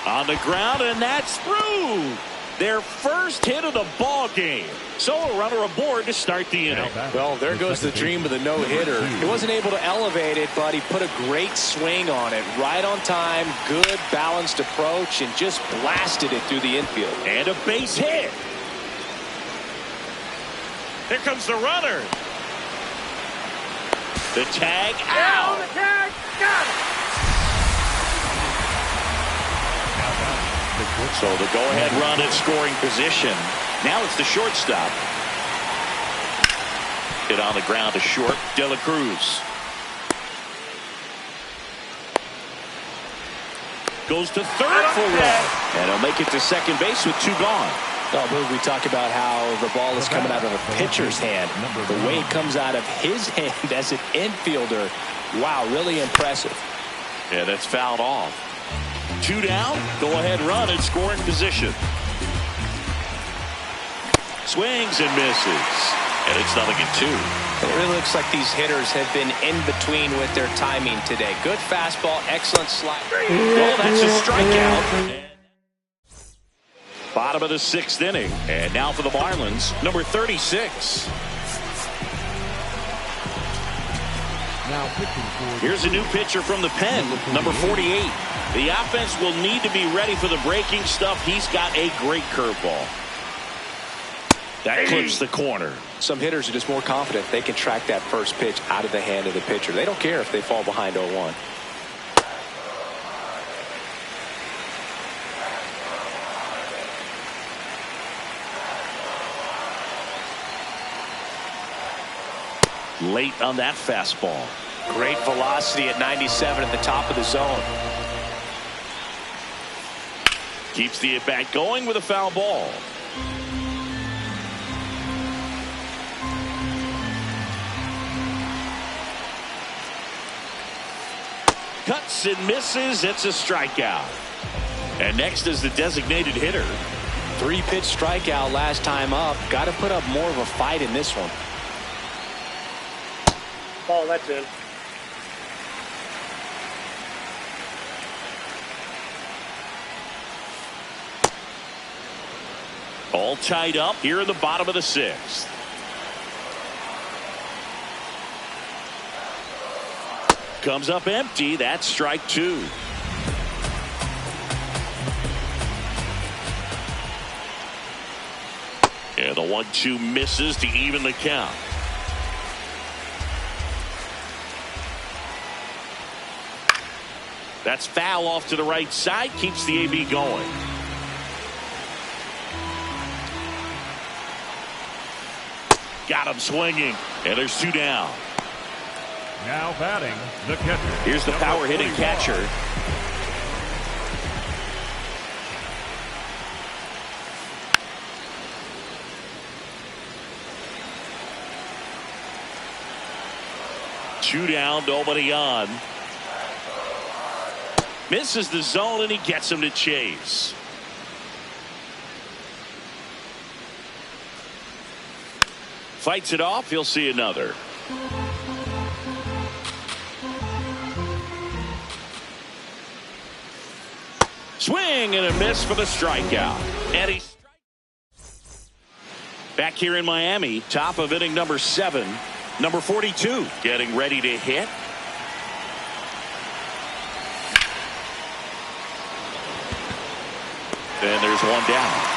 On the ground, and that's through. Their first hit of the ball game. So a runner aboard to start the inning. Well, there goes the dream of the no-hitter. He wasn't able to elevate it, but he put a great swing on it. Right on time, good balanced approach, and just blasted it through the infield. And a base hit. Here comes the runner. The tag Yeah, on out. the tag. Got it. So the go-ahead run in scoring position. Now it's the shortstop. Hit on the ground to short. De La Cruz. Goes to third for one. And he'll make it to second base with 2 gone. Oh, Boog, we talk about how the ball is coming out of a pitcher's hand. The way it comes out of his hand as an infielder, wow, really impressive. Yeah, that's fouled off. 2 down, go-ahead run in scoring position. Swings and misses. And it's 0-2. It really looks like these hitters have been in between with their timing today. Good fastball, excellent slide. Well, that's a strikeout. Bottom of the 6th inning. And now for the Marlins, number 36. Now pitching for Here's a new pitcher from the pen, number 48. The offense will need to be ready for the breaking stuff. He's got a great curveball. That clips the corner. Some hitters are just more confident they can track that first pitch out of the hand of the pitcher. They don't care if they fall behind 0-1. Late on that fastball. Great velocity at 97 at the top of the zone. Keeps the at-bat going with a foul ball. Cuts and misses. It's a strikeout. And next is the designated hitter. 3-pitch strikeout last time up. Got to put up more of a fight in this one. Ball, that's in. All tied up here in the bottom of the 6th. Comes up empty. That's strike 2. And the 1-2 misses to even the count. That's foul off to the right side. Keeps the AB going. Got him swinging. And there's 2 down. now batting the catcher. Here's the power hitting catcher. Two down, nobody on. Misses the zone and he gets him to chase. Fights it off. He'll see another. Swing and a miss for the strikeout. And he's back here in Miami, top of inning number 7. Number 42 getting ready to hit. And there's one down.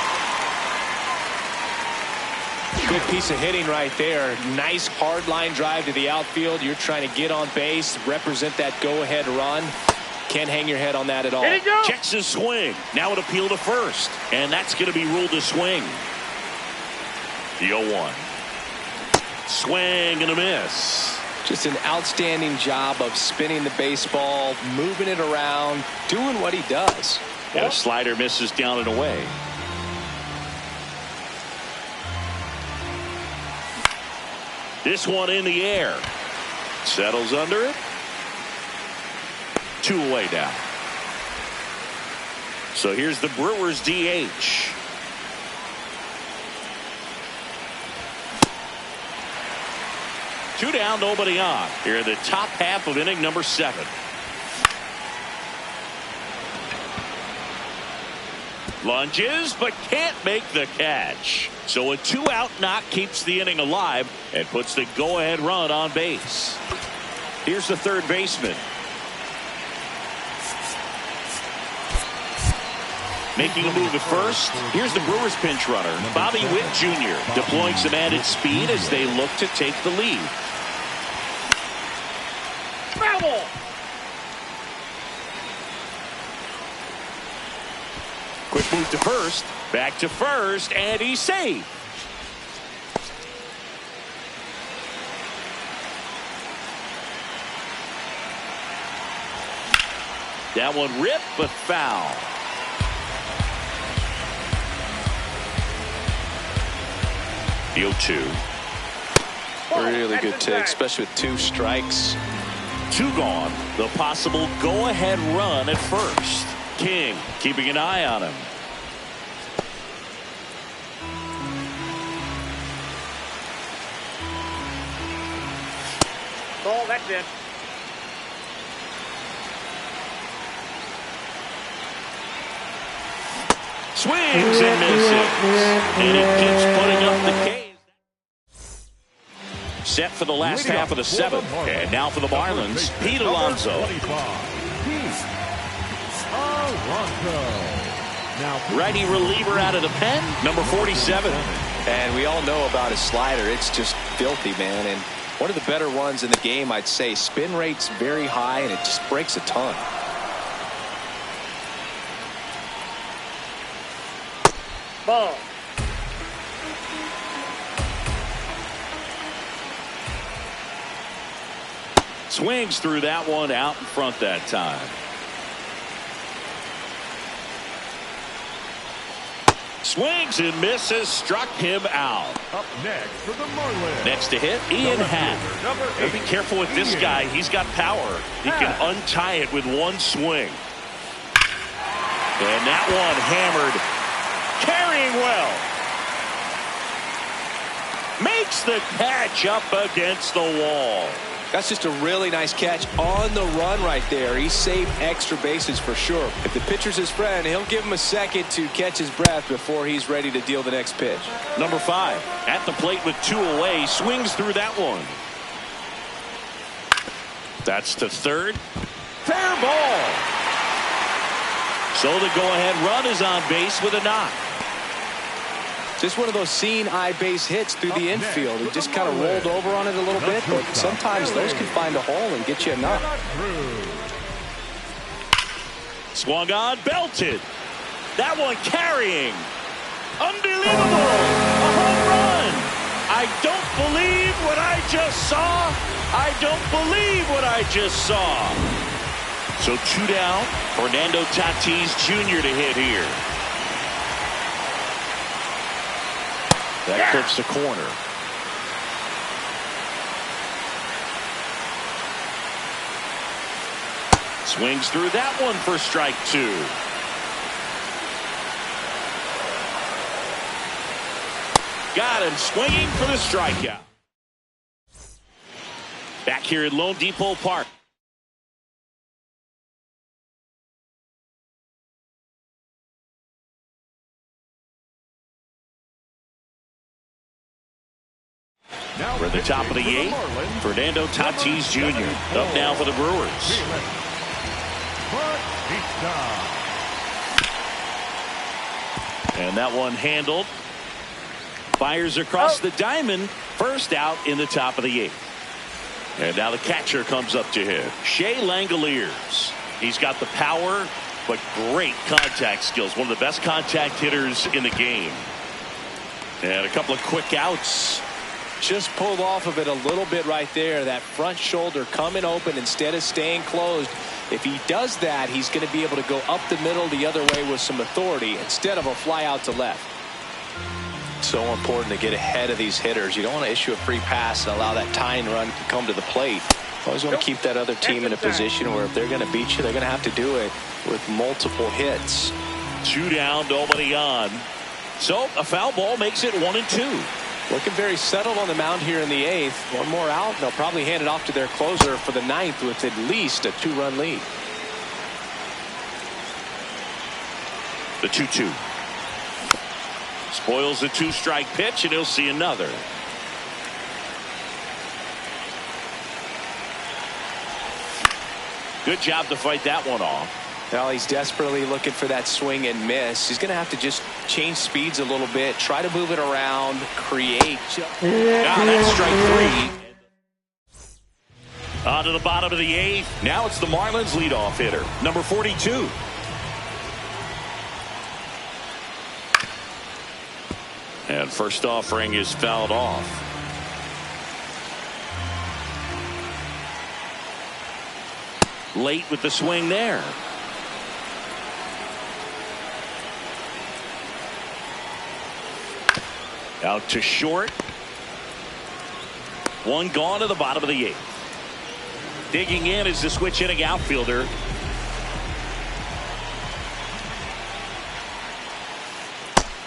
Good piece of hitting right there. Nice hard line drive to the outfield. You're trying to get on base, represent that go-ahead run. Can't hang your head on that at all. Checks his swing. Now an appeal to first. And that's going to be ruled a swing. The 0-1. Swing and a miss. Just an outstanding job of spinning the baseball, moving it around, doing what he does. And a slider misses down and away. This one in the air. Settles under it. 2 away now. So here's the Brewers DH. Two down, nobody on. Here in the top half of inning number 7. Lunges, but can't make the catch. So a 2-out knock keeps the inning alive and puts the go-ahead run on base. Here's the third baseman. Making a move at first. Here's the Brewers pinch runner, Bobby Witt Jr., deploying some added speed as they look to take the lead. Foul! Quick move to first. Back to first, and he's safe. That one ripped, but foul. The 0-2. Really good take, especially with 2 strikes. 2 gone. The possible go-ahead run at first. King keeping an eye on him. Ball, that's in. Swings and misses. And it keeps putting up the K's. Set for the last half of the 7th. And now for the Marlins, Pete Alonso. Righty reliever out of the pen, number 47. And we all know about his slider. It's just filthy, man. And one of the better ones in the game, I'd say. Spin rate's very high, and it just breaks a ton. Ball. Swings through that one, out in front that time. Swings and misses, struck him out. Up next for the Marlins. Next to hit, Ian Happ. Be careful with this guy. He's got power. He can untie it with one swing. And that one hammered. Carrying well. Makes the catch up against the wall. That's just a really nice catch on the run right there. He saved extra bases for sure. If the pitcher's his friend, he'll give him a second to catch his breath before he's ready to deal the next pitch. Number 5 at the plate with 2 away, swings through that one. That's to third. Fair ball. So the go-ahead run is on base with a knock. Just one of those seeing eye base hits through the infield. He just kind of rolled over on it a little bit, but sometimes those can find a hole and get you a knock. Swung on, belted. That one carrying. Unbelievable. A home run. I don't believe what I just saw. I don't believe what I just saw. So 2 down. Fernando Tatis Jr. to hit here. That clips the corner. Swings through that one for strike 2. Got him swinging for the strikeout. Back here at Lone Depot Park. We're at the top of the 8th. Fernando Tatis Jr. up now for the Brewers. And that one handled. Fires across the diamond. First out in the top of the 8th. And now the catcher comes up to him. Shea Langoliers. He's got the power, but great contact skills. One of the best contact hitters in the game. And a couple of quick outs. Just pulled off of it a little bit right there. That front shoulder coming open instead of staying closed. If he does that, he's going to be able to go up the middle the other way with some authority instead of a fly out to left. So important to get ahead of these hitters. You don't want to issue a free pass and allow that tying run to come to the plate. Always want to keep that other team in a position where if they're going to beat you, they're going to have to do it with multiple hits. 2 down, nobody on. So a foul ball makes it 1-2. Looking very settled on the mound here in the 8th. One more out. They'll probably hand it off to their closer for the 9th with at least a 2-run lead. The 2-2. Spoils the 2-strike pitch, and he'll see another. Good job to fight that one off. Now he's desperately looking for that swing and miss. He's going to have to just change speeds a little bit, try to move it around, create. Now that's strike 3. On to the bottom of the 8th. Now it's the Marlins leadoff hitter, number 42. And first offering is fouled off. Late with the swing there. Out to short. One gone to the bottom of the 8th. Digging in is the switch hitting outfielder.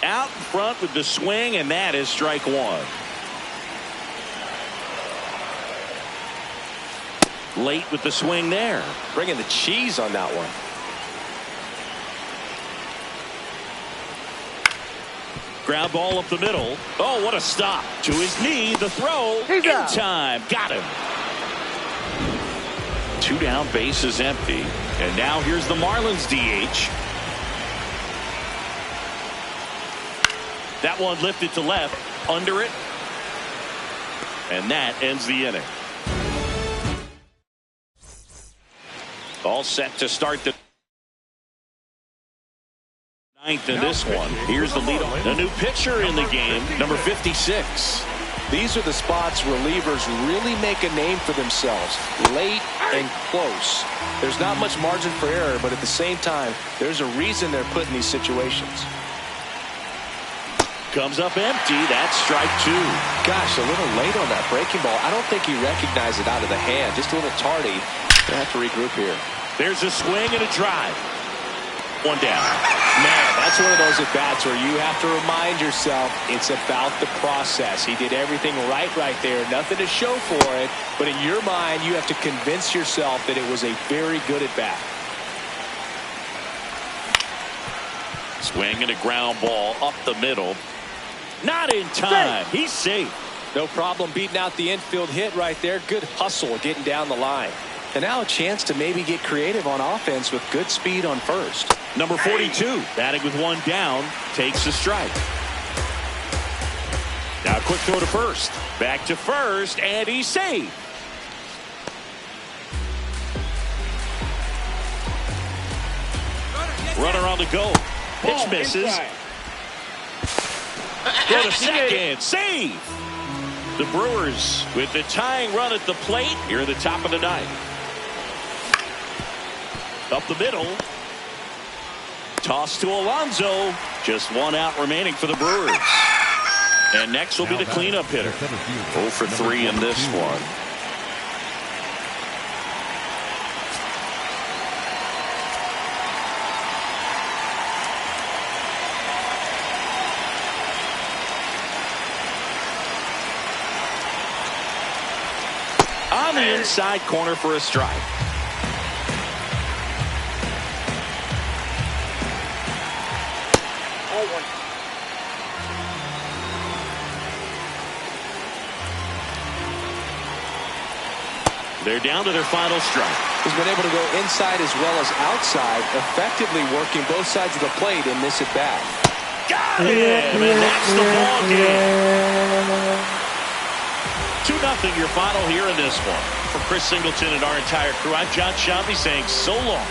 Out in front with the swing, and that is strike 1. Late with the swing there. Bringing the cheese on that one. Ground ball up the middle. Oh, what a stop. To his knee, the throw. In time. Got him. 2 down, base is empty. And now here's the Marlins DH. That one lifted to left. Under it. And that ends the inning. All set to start the 9th in this one. Here's the leadoff. A new pitcher in the game, number 56. These are the spots relievers really make a name for themselves. Late and close. There's not much margin for error, but at the same time, there's a reason they're put in these situations. Comes up empty. That's strike 2. Gosh, a little late on that breaking ball. I don't think he recognized it out of the hand. Just a little tardy. Gonna have to regroup here. There's a swing and a drive. One down. Man, that's one of those at-bats where you have to remind yourself it's about the process. He did everything right there. Nothing to show for it. But in your mind, you have to convince yourself that it was a very good at-bat. Swing and a ground ball up the middle. Not in time. He's safe. No problem beating out the infield hit right there. Good hustle getting down the line. And now a chance to maybe get creative on offense with good speed on first. Number 42, batting with 1 down, takes a strike. Now a quick throw to first. Back to first, and he's safe. Runner on the go. Pitch misses. Go to second. Save. The Brewers with the tying run at the plate here at the top of the 9th. Up the middle. Toss to Alonso. Just 1 out remaining for the Brewers. And next will be the cleanup hitter. 0 for 3 in this one. On the inside corner for a strike. They're down to their final strike. He's been able to go inside as well as outside, effectively working both sides of the plate in this at-bat. Got him, and that's the ball game. 2-0 your final here in this one. For Chris Singleton and our entire crew, I'm John Shelby saying so long.